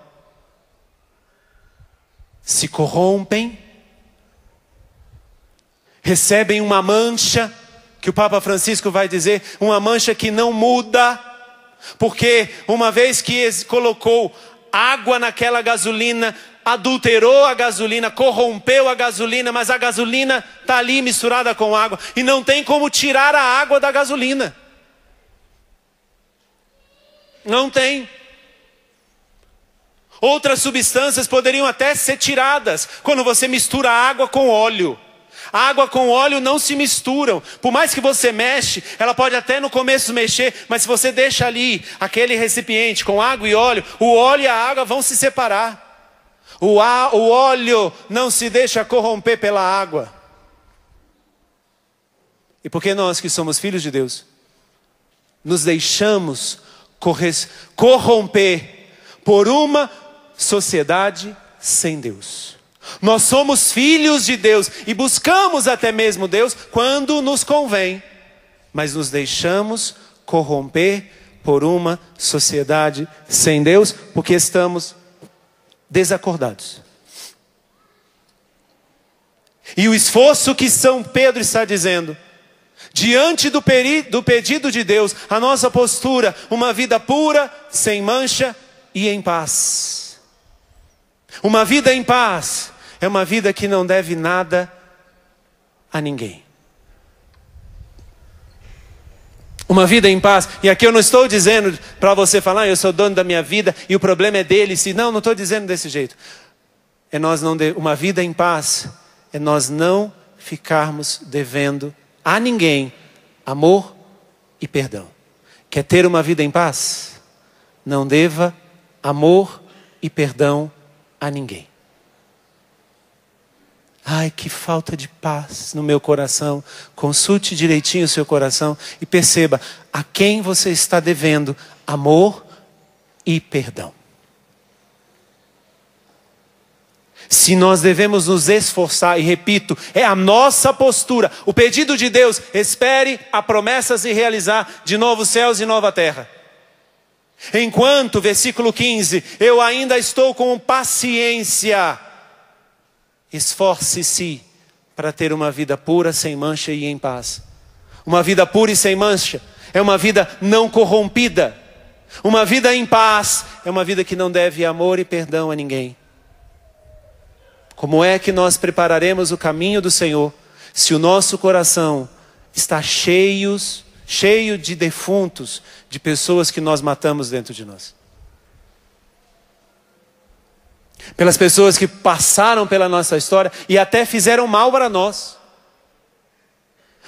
se corrompem, recebem uma mancha, que o Papa Francisco vai dizer, uma mancha que não muda, porque uma vez que colocou água naquela gasolina, adulterou a gasolina, corrompeu a gasolina, mas a gasolina está ali misturada com água, e não tem como tirar a água da gasolina. Não tem. Outras substâncias poderiam até ser tiradas, quando você mistura água com óleo. A água com óleo não se misturam. Por mais que você mexe, ela pode até no começo mexer, mas se você deixa ali aquele recipiente com água e óleo, o óleo e a água vão se separar. O óleo não se deixa corromper pela água. E por que nós que somos filhos de Deus, nos deixamos corromper por uma sociedade sem Deus? Nós somos filhos de Deus e buscamos até mesmo Deus quando nos convém, mas nos deixamos corromper por uma sociedade sem Deus, porque estamos desacordados. E o esforço que São Pedro está dizendo, diante do pedido de Deus, a nossa postura, uma vida pura, sem mancha e em paz. Uma vida em paz é uma vida que não deve nada a ninguém. Uma vida em paz, e aqui eu não estou dizendo para você falar, eu sou dono da minha vida e o problema é dele. Não estou dizendo desse jeito. Uma vida em paz é nós não ficarmos devendo a ninguém amor e perdão. Quer ter uma vida em paz? Não deva amor e perdão a ninguém. Ai, que falta de paz no meu coração. Consulte direitinho o seu coração e perceba a quem você está devendo amor e perdão. Se nós devemos nos esforçar, e repito, é a nossa postura, o pedido de Deus, espere a promessa se realizar de novos céus e nova terra. Enquanto, versículo 15, eu ainda estou com paciência. Esforce-se para ter uma vida pura, sem mancha e em paz. Uma vida pura e sem mancha é uma vida não corrompida. Uma vida em paz é uma vida que não deve amor e perdão a ninguém. Como é que nós prepararemos o caminho do Senhor se o nosso coração está cheio de defuntos, de pessoas que nós matamos dentro de nós? Pelas pessoas que passaram pela nossa história e até fizeram mal para nós.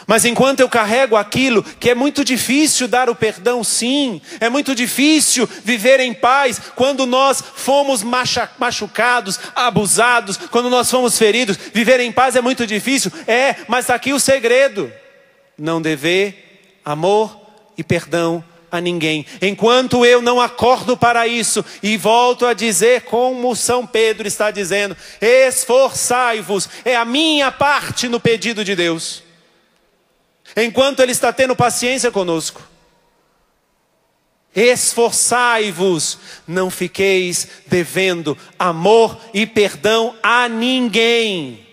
Mas enquanto eu carrego aquilo que é muito difícil dar o perdão, sim, é muito difícil viver em paz quando nós fomos machucados, abusados, quando nós fomos feridos, viver em paz é muito difícil, mas está aqui o segredo: não dever amor e perdão a ninguém. Enquanto eu não acordo para isso, e volto a dizer como São Pedro está dizendo, esforçai-vos, é a minha parte no pedido de Deus. Enquanto Ele está tendo paciência conosco, esforçai-vos, não fiqueis devendo amor e perdão a ninguém.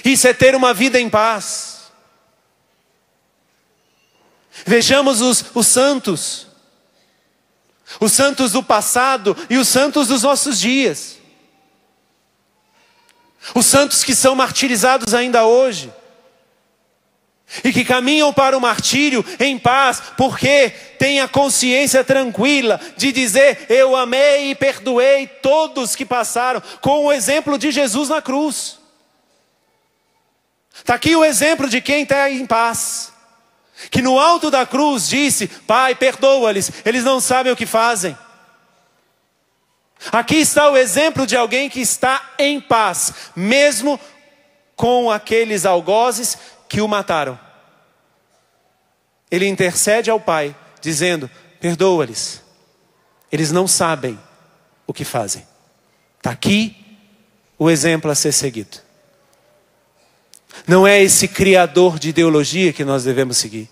Isso é ter uma vida em paz. Vejamos os santos do passado e os santos dos nossos dias. Os santos que são martirizados ainda hoje. e que caminham para o martírio em paz, porque têm a consciência tranquila de dizer: eu amei e perdoei todos que passaram, com o exemplo de Jesus na cruz. Está aqui o exemplo de quem está em paz, que no alto da cruz disse: Pai, perdoa-lhes, eles não sabem o que fazem. Aqui está o exemplo de alguém que está em paz, mesmo com aqueles algozes que o mataram. Ele intercede ao Pai, dizendo: perdoa-lhes, eles não sabem o que fazem. Está aqui o exemplo a ser seguido. Não é esse criador de ideologia que nós devemos seguir.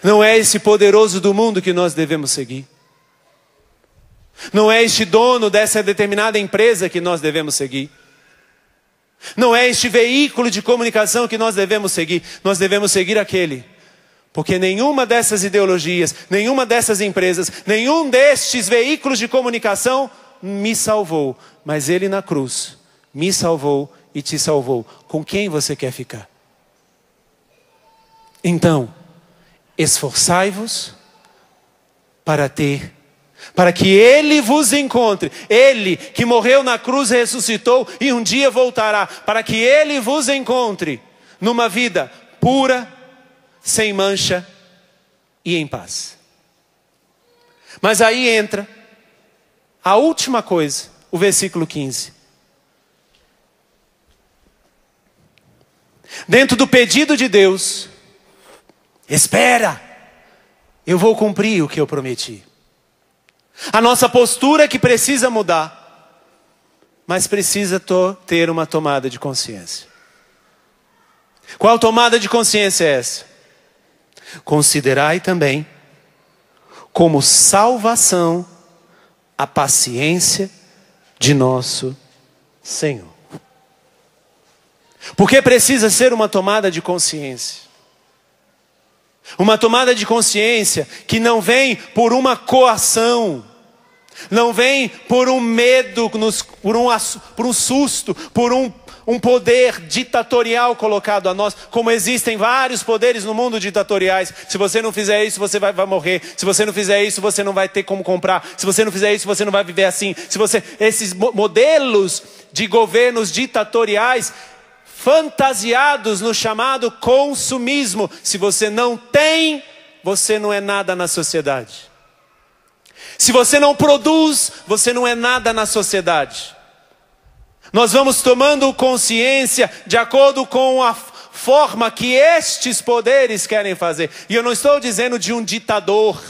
Não é esse poderoso do mundo que nós devemos seguir. Não é este dono dessa determinada empresa que nós devemos seguir. Não é este veículo de comunicação que nós devemos seguir. Nós devemos seguir aquele. Porque nenhuma dessas ideologias, nenhuma dessas empresas, nenhum destes veículos de comunicação me salvou. Mas ele na cruz me salvou e te salvou. Com quem você quer ficar? Então, esforçai-vos para que Ele vos encontre. Ele que morreu na cruz ressuscitou e um dia voltará. Para que Ele vos encontre numa vida pura, sem mancha e em paz. Mas aí entra a última coisa, o versículo 15. Dentro do pedido de Deus: espera, eu vou cumprir o que eu prometi. A nossa postura que precisa mudar, mas precisa ter uma tomada de consciência. Qual tomada de consciência é essa? Considerai também como salvação a paciência de nosso Senhor. Porque precisa ser uma tomada de consciência. Uma tomada de consciência que não vem por uma coação, não vem por um medo, por um susto, por um poder ditatorial colocado a nós, como existem vários poderes no mundo ditatoriais. Se você não fizer isso, você vai morrer. Se você não fizer isso, você não vai ter como comprar. Se você não fizer isso, você não vai viver assim. Esses modelos de governos ditatoriais fantasiados no chamado consumismo. Se você não tem, você não é nada na sociedade. Se você não produz, você não é nada na sociedade. Nós vamos tomando consciência de acordo com a forma que estes poderes querem fazer. E eu não estou dizendo de um ditador.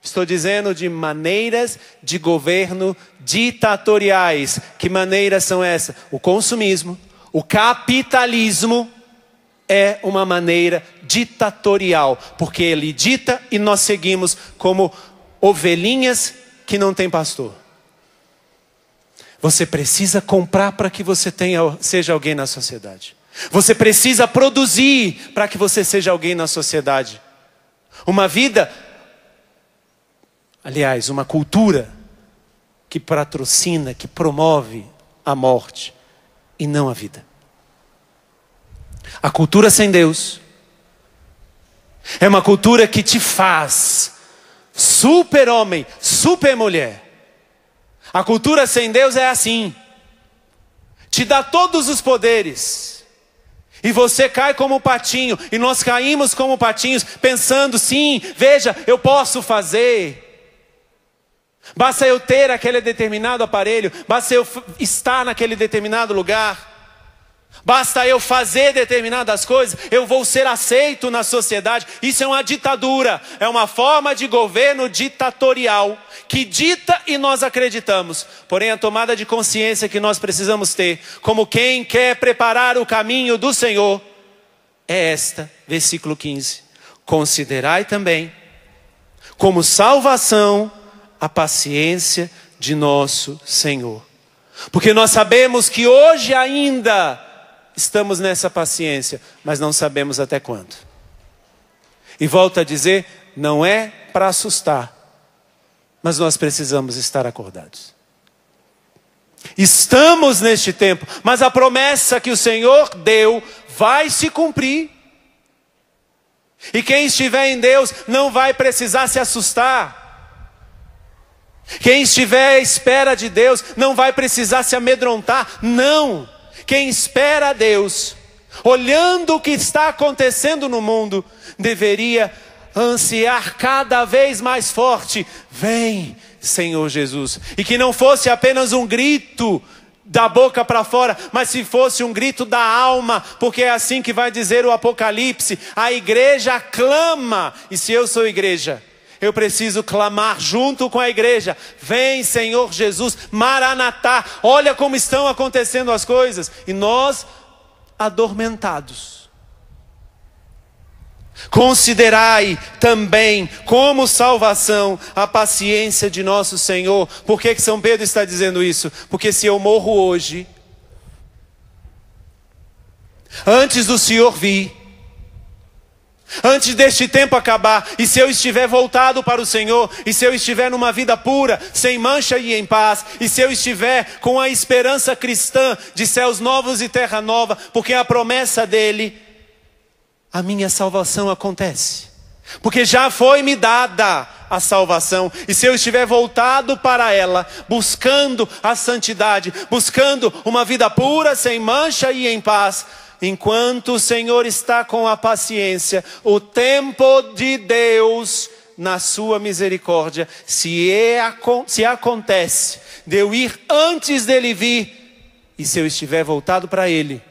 Estou dizendo de maneiras de governo ditatoriais. Que maneiras são essas? O consumismo. O capitalismo é uma maneira ditatorial, porque ele dita e nós seguimos como ovelhinhas que não têm pastor. Você precisa comprar para que você seja alguém na sociedade. Você precisa produzir para que você seja alguém na sociedade. Uma vida, aliás, uma cultura que patrocina, que promove a morte e não a vida. A cultura sem Deus é uma cultura que te faz super-homem, super-mulher. A cultura sem Deus é assim. Te dá todos os poderes. E você cai como um patinho. E nós caímos como patinhos, pensando: sim, veja, eu posso fazer. Basta eu ter aquele determinado aparelho. Basta eu estar naquele determinado lugar. Basta eu fazer determinadas coisas, eu vou ser aceito na sociedade. Isso é uma ditadura, é uma forma de governo ditatorial, que dita e nós acreditamos. Porém, a tomada de consciência que nós precisamos ter, como quem quer preparar o caminho do Senhor, é esta, versículo 15. Considerai também como salvação a paciência de nosso Senhor. Porque nós sabemos que hoje ainda estamos nessa paciência, mas não sabemos até quando. E volto a dizer, não é para assustar, mas nós precisamos estar acordados. Estamos neste tempo, mas a promessa que o Senhor deu vai se cumprir. E quem estiver em Deus não vai precisar se assustar. Quem estiver à espera de Deus não vai precisar se amedrontar. Não. Quem espera a Deus, olhando o que está acontecendo no mundo, deveria ansiar cada vez mais forte: vem, Senhor Jesus. E que não fosse apenas um grito da boca para fora, mas se fosse um grito da alma, porque é assim que vai dizer o Apocalipse: a igreja clama. E se eu sou igreja, eu preciso clamar junto com a igreja: vem, Senhor Jesus, Maranatá. Olha como estão acontecendo as coisas, e nós adormentados. Considerai também como salvação a paciência de nosso Senhor. Por que São Pedro está dizendo isso? Porque se eu morro hoje, antes do Senhor vir, antes deste tempo acabar, e se eu estiver voltado para o Senhor, e se eu estiver numa vida pura, sem mancha e em paz, e se eu estiver com a esperança cristã de céus novos e terra nova, porque a promessa dele, a minha salvação acontece. Porque já foi me dada a salvação. E se eu estiver voltado para ela, buscando a santidade, buscando uma vida pura, sem mancha e em paz, enquanto o Senhor está com a paciência, o tempo de Deus, na sua misericórdia, se acontece de eu ir antes dele vir, e se eu estiver voltado para ele,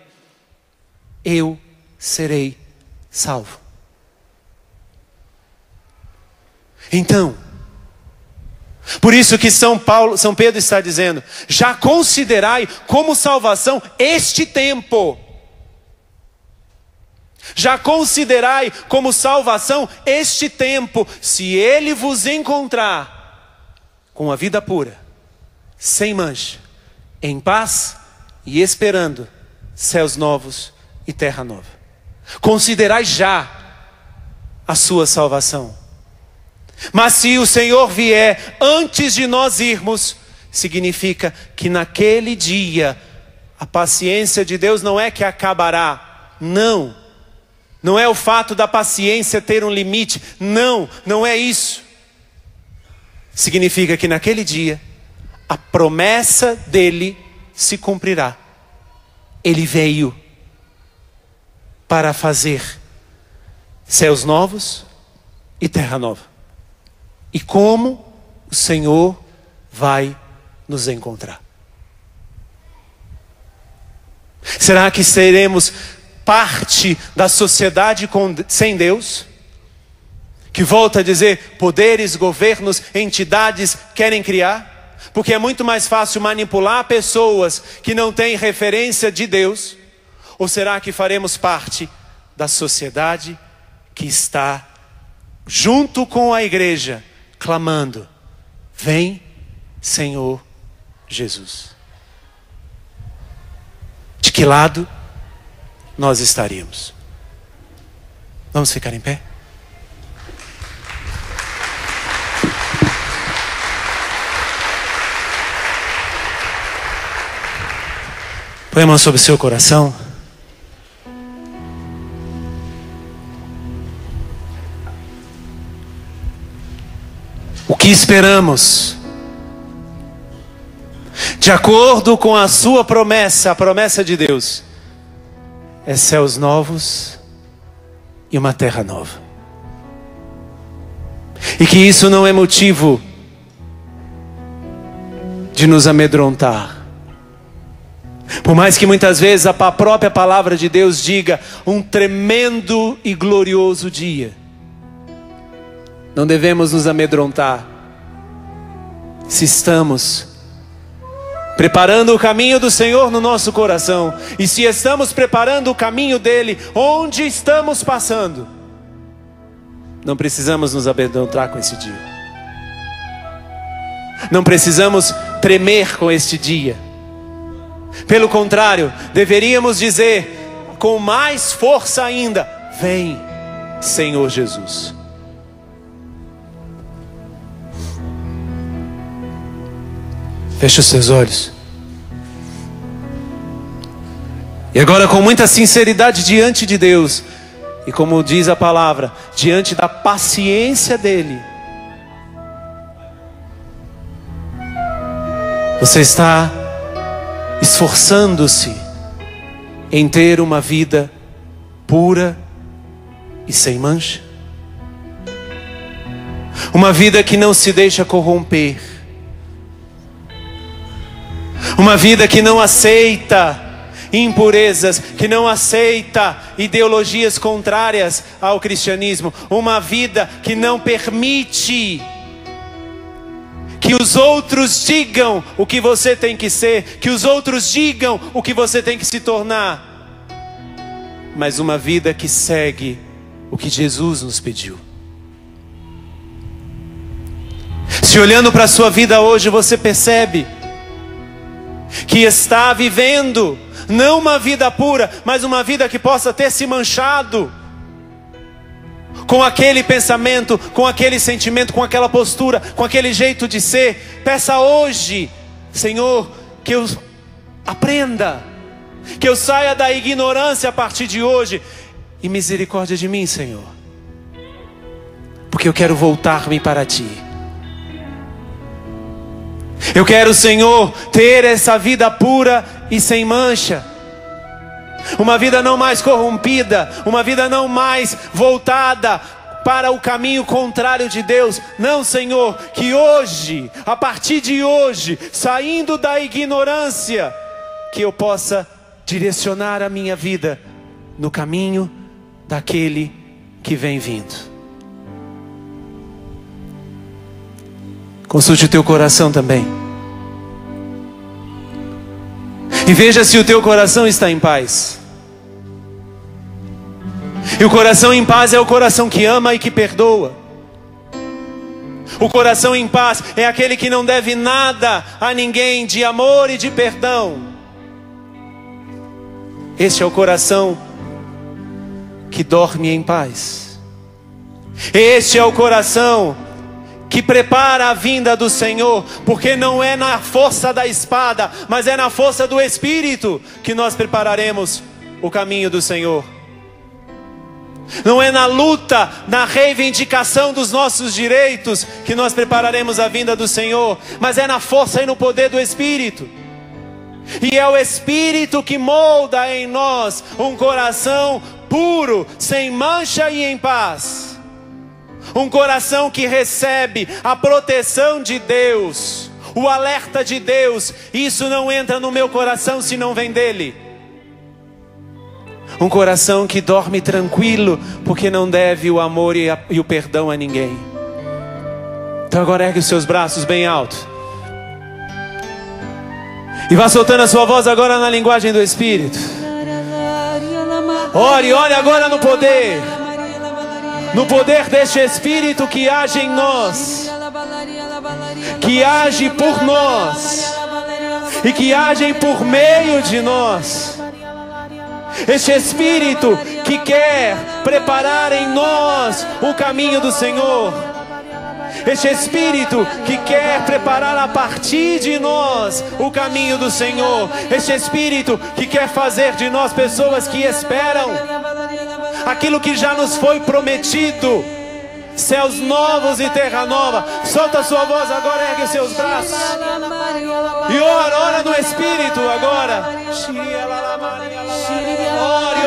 eu serei salvo. Então, por isso que São Pedro está dizendo: já considerai como salvação este tempo. Já considerai como salvação este tempo, se ele vos encontrar com a vida pura, sem mancha, em paz e esperando céus novos e terra nova. Considerai já a sua salvação. Mas se o Senhor vier antes de nós irmos, significa que naquele dia a paciência de Deus não é que acabará. Não. Não é o fato da paciência ter um limite. Não, não é isso. Significa que naquele dia a promessa dele se cumprirá. Ele veio para fazer céus novos e terra nova. E como o Senhor vai nos encontrar? Será que seremos parte da sociedade sem Deus? Que volta a dizer, poderes, governos, entidades querem criar? Porque é muito mais fácil manipular pessoas que não têm referência de Deus. Ou será que faremos parte da sociedade que está junto com a igreja, clamando: vem, Senhor Jesus? De que lado nós estaríamos? Vamos ficar em pé? Põe a mão sobre o seu coração. O que esperamos? De acordo com a sua promessa, a promessa de Deus, é céus novos e uma terra nova. E que isso não é motivo de nos amedrontar. Por mais que muitas vezes a própria palavra de Deus diga um tremendo e glorioso dia, não devemos nos amedrontar. Se estamos preparando o caminho do Senhor no nosso coração, e se estamos preparando o caminho dele onde estamos passando, não precisamos nos amedrontar com esse dia. Não precisamos tremer com este dia. Pelo contrário, deveríamos dizer com mais força ainda: vem, Senhor Jesus. Feche os seus olhos. E agora, com muita sinceridade diante de Deus, e como diz a palavra, diante da paciência dEle, você está esforçando-se em ter uma vida pura e sem mancha? Uma vida que não se deixa corromper. Uma vida que não aceita impurezas, que não aceita ideologias contrárias ao cristianismo. Uma vida que não permite que os outros digam o que você tem que ser, que os outros digam o que você tem que se tornar. Mas uma vida que segue o que Jesus nos pediu. Se olhando para a sua vida hoje, você percebe que está vivendo não uma vida pura, mas uma vida que possa ter se manchado com aquele pensamento, com aquele sentimento, com aquela postura, com aquele jeito de ser. Peça hoje, Senhor, que eu aprenda, que eu saia da ignorância a partir de hoje. E misericórdia de mim, Senhor, porque eu quero voltar-me para Ti. Eu quero, Senhor, ter essa vida pura e sem mancha. Uma vida não mais corrompida, uma vida não mais voltada para o caminho contrário de Deus. Não, Senhor, que hoje, a partir de hoje, saindo da ignorância, que eu possa direcionar a minha vida no caminho daquele que vem vindo. Consulte o teu coração também. E veja se o teu coração está em paz. E o coração em paz é o coração que ama e que perdoa. O coração em paz é aquele que não deve nada a ninguém de amor e de perdão. Este é o coração que dorme em paz. Este é o coração que prepara a vinda do Senhor, porque não é na força da espada, mas é na força do Espírito que nós prepararemos o caminho do Senhor. Não é na luta, na reivindicação dos nossos direitos que nós prepararemos a vinda do Senhor, mas é na força e no poder do Espírito. E é o Espírito que molda em nós um coração puro, sem mancha e em paz. Um coração que recebe a proteção de Deus, o alerta de Deus. Isso não entra no meu coração se não vem dele. Um coração que dorme tranquilo, porque não deve o amor e o perdão a ninguém. Então agora ergue os seus braços bem alto. E vá soltando a sua voz agora na linguagem do Espírito. Ore, olhe agora no poder. No poder deste Espírito que age em nós, que age por nós e que age por meio de nós. Este Espírito que quer preparar em nós o caminho do Senhor. Este Espírito que quer preparar a partir de nós o caminho do Senhor. Este Espírito que quer fazer de nós pessoas que esperam aquilo que já nos foi prometido. Céus novos e terra nova. Solta a sua voz agora, ergue os seus braços. E ora no Espírito agora.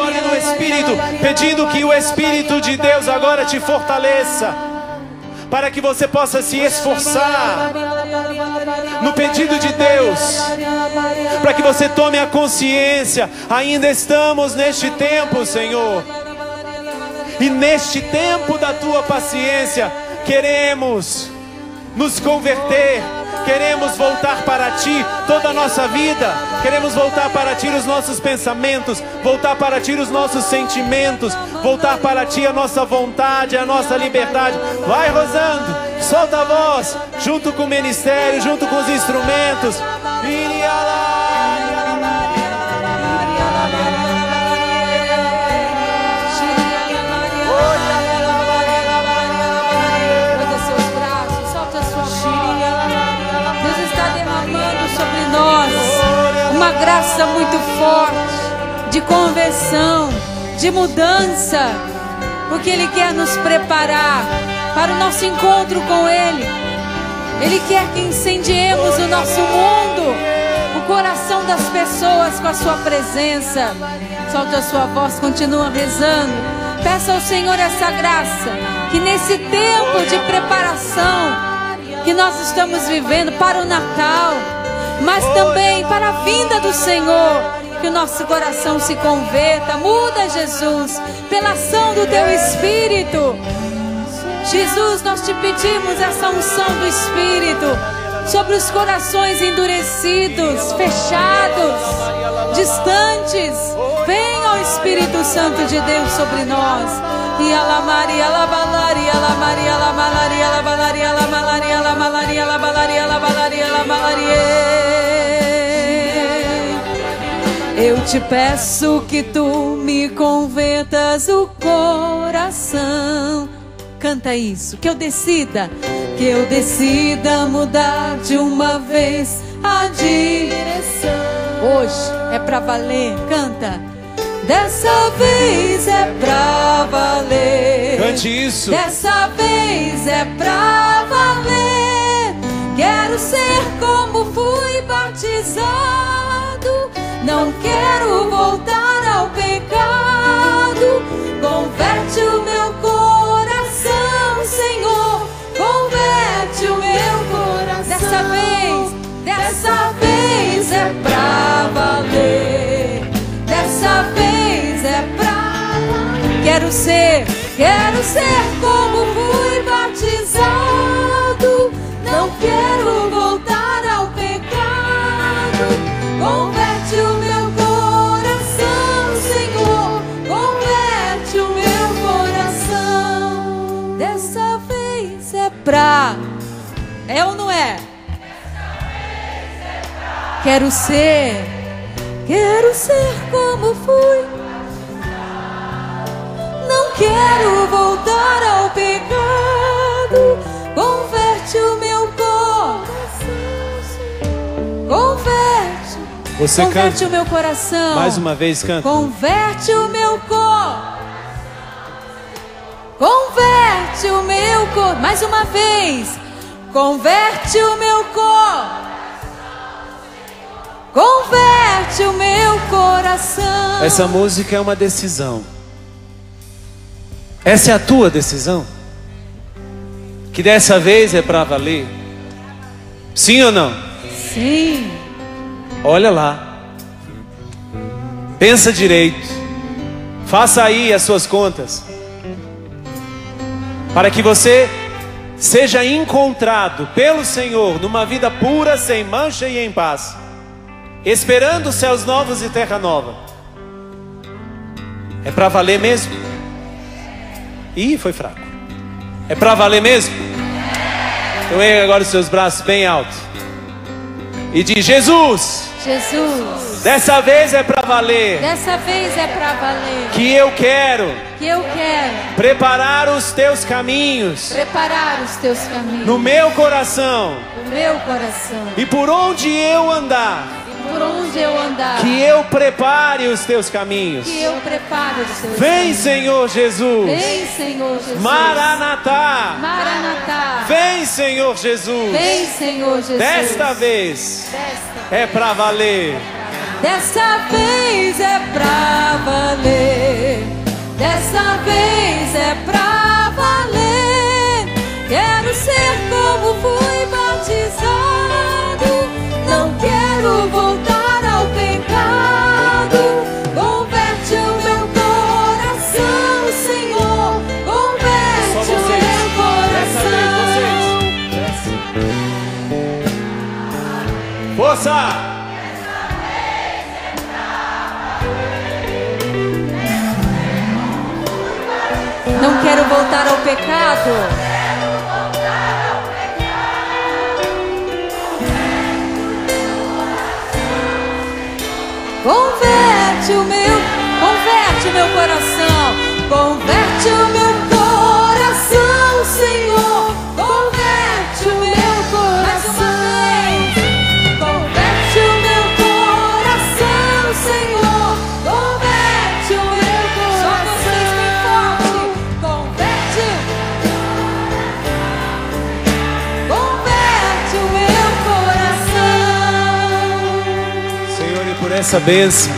Ore no Espírito, pedindo que o Espírito de Deus agora te fortaleça, para que você possa se esforçar no pedido de Deus, para que você tome a consciência. Ainda estamos neste tempo, Senhor, e neste tempo da tua paciência queremos nos converter, queremos voltar para Ti toda a nossa vida, queremos voltar para Ti os nossos pensamentos, voltar para Ti os nossos sentimentos, voltar para Ti a nossa vontade, a nossa liberdade. Vai Rosando, solta a voz, junto com o ministério, junto com os instrumentos. Uma graça muito forte, de conversão, de mudança, porque Ele quer nos preparar para o nosso encontro com Ele. Ele quer que incendiemos o nosso mundo, o coração das pessoas com a sua presença. Solta a sua voz, continua rezando. Peça ao Senhor essa graça, que nesse tempo de preparação que nós estamos vivendo para o Natal, mas também para a vinda do Senhor, que o nosso coração se converta. Muda, Jesus, pela ação do Teu Espírito. Jesus, nós te pedimos essa unção do Espírito sobre os corações endurecidos, fechados, distantes. Venha o Espírito Santo de Deus sobre nós. E ala Maria, ala Balaria, ala Maria, ala Malaria, ala Balaria, ala Malaria, ala Malaria, ala Balaria, ala Balaria, ala Malaria. Eu te peço que tu me convertas o coração. Canta isso, que eu decida mudar de uma vez a direção. Hoje é pra valer, canta. Dessa vez é pra valer. Cante isso. Dessa vez é pra valer. Quero ser como fui batizado. Não quero voltar ao pecado. Converte o meu coração, Senhor. Converte o meu coração. Dessa vez é pra valer. Dessa vez é pra valer. Quero ser como fui batizado. Não quero voltar ao pecado. Converte o meu coração, Senhor. Converte o meu coração. Dessa vez é pra. É ou não é? Dessa vez é pra. Quero ser como fui. Não quero voltar ao pecado. Converte o meu coração. Converte o meu coração. Mais uma vez, canta. Converte o meu coração. Converte o meu coração. Mais uma vez. Converte o meu coração. Converte o meu coração. Essa música é uma decisão. Essa é a tua decisão? Que dessa vez é para valer? Sim ou não? Sim. Olha lá. Pensa direito. Faça aí as suas contas. Para que você seja encontrado pelo Senhor numa vida pura, sem mancha e em paz, esperando céus novos e terra nova. É para valer mesmo? Ih, foi fraco. É para valer mesmo? Então erga agora os seus braços bem alto e diz: Jesus, dessa vez é para valer. Dessa vez é para valer. Que eu quero preparar os teus caminhos. No meu coração. E por onde eu andar. Que eu prepare os teus caminhos. Vem, Senhor Jesus. Maranatá. Vem, Senhor Jesus. Desta vez é para valer. Dessa vez é pra valer. Dessa vez é pra valer. Quero ser como fui batizado. Não quero voltar ao pecado. Converte o meu coração, Senhor. Converte o meu coração. Força! Não quero voltar ao pecado. Converte o meu coração. Converte o meu coração, Senhor. Converte o meu coração. Converte o meu coração, Senhor. por essa bênção.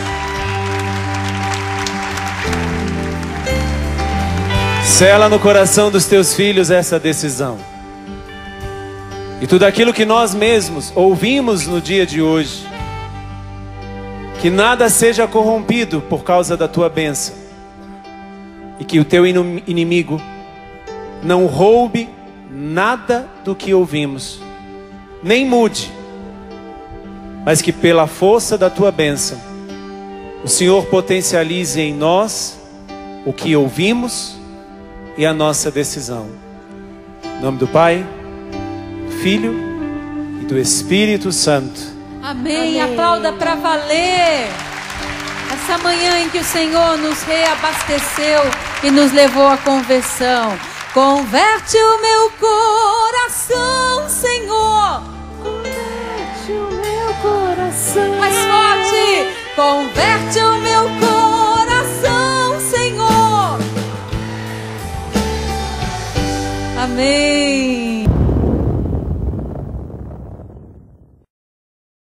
Sela no coração dos teus filhos essa decisão. E tudo aquilo que nós mesmos ouvimos no dia de hoje, que nada seja corrompido por causa da tua bênção. E que o teu inimigo não roube nada do que ouvimos, nem mude, mas que pela força da tua bênção, o Senhor potencialize em nós o que ouvimos e a nossa decisão. Em nome do Pai, do Filho e do Espírito Santo. Amém. Aplauda para valer. Essa manhã em que o Senhor nos reabasteceu e nos levou à conversão. Converte o meu coração, Senhor. Converte o meu coração. Mais forte. Converte o meu coração, Senhor. Amém.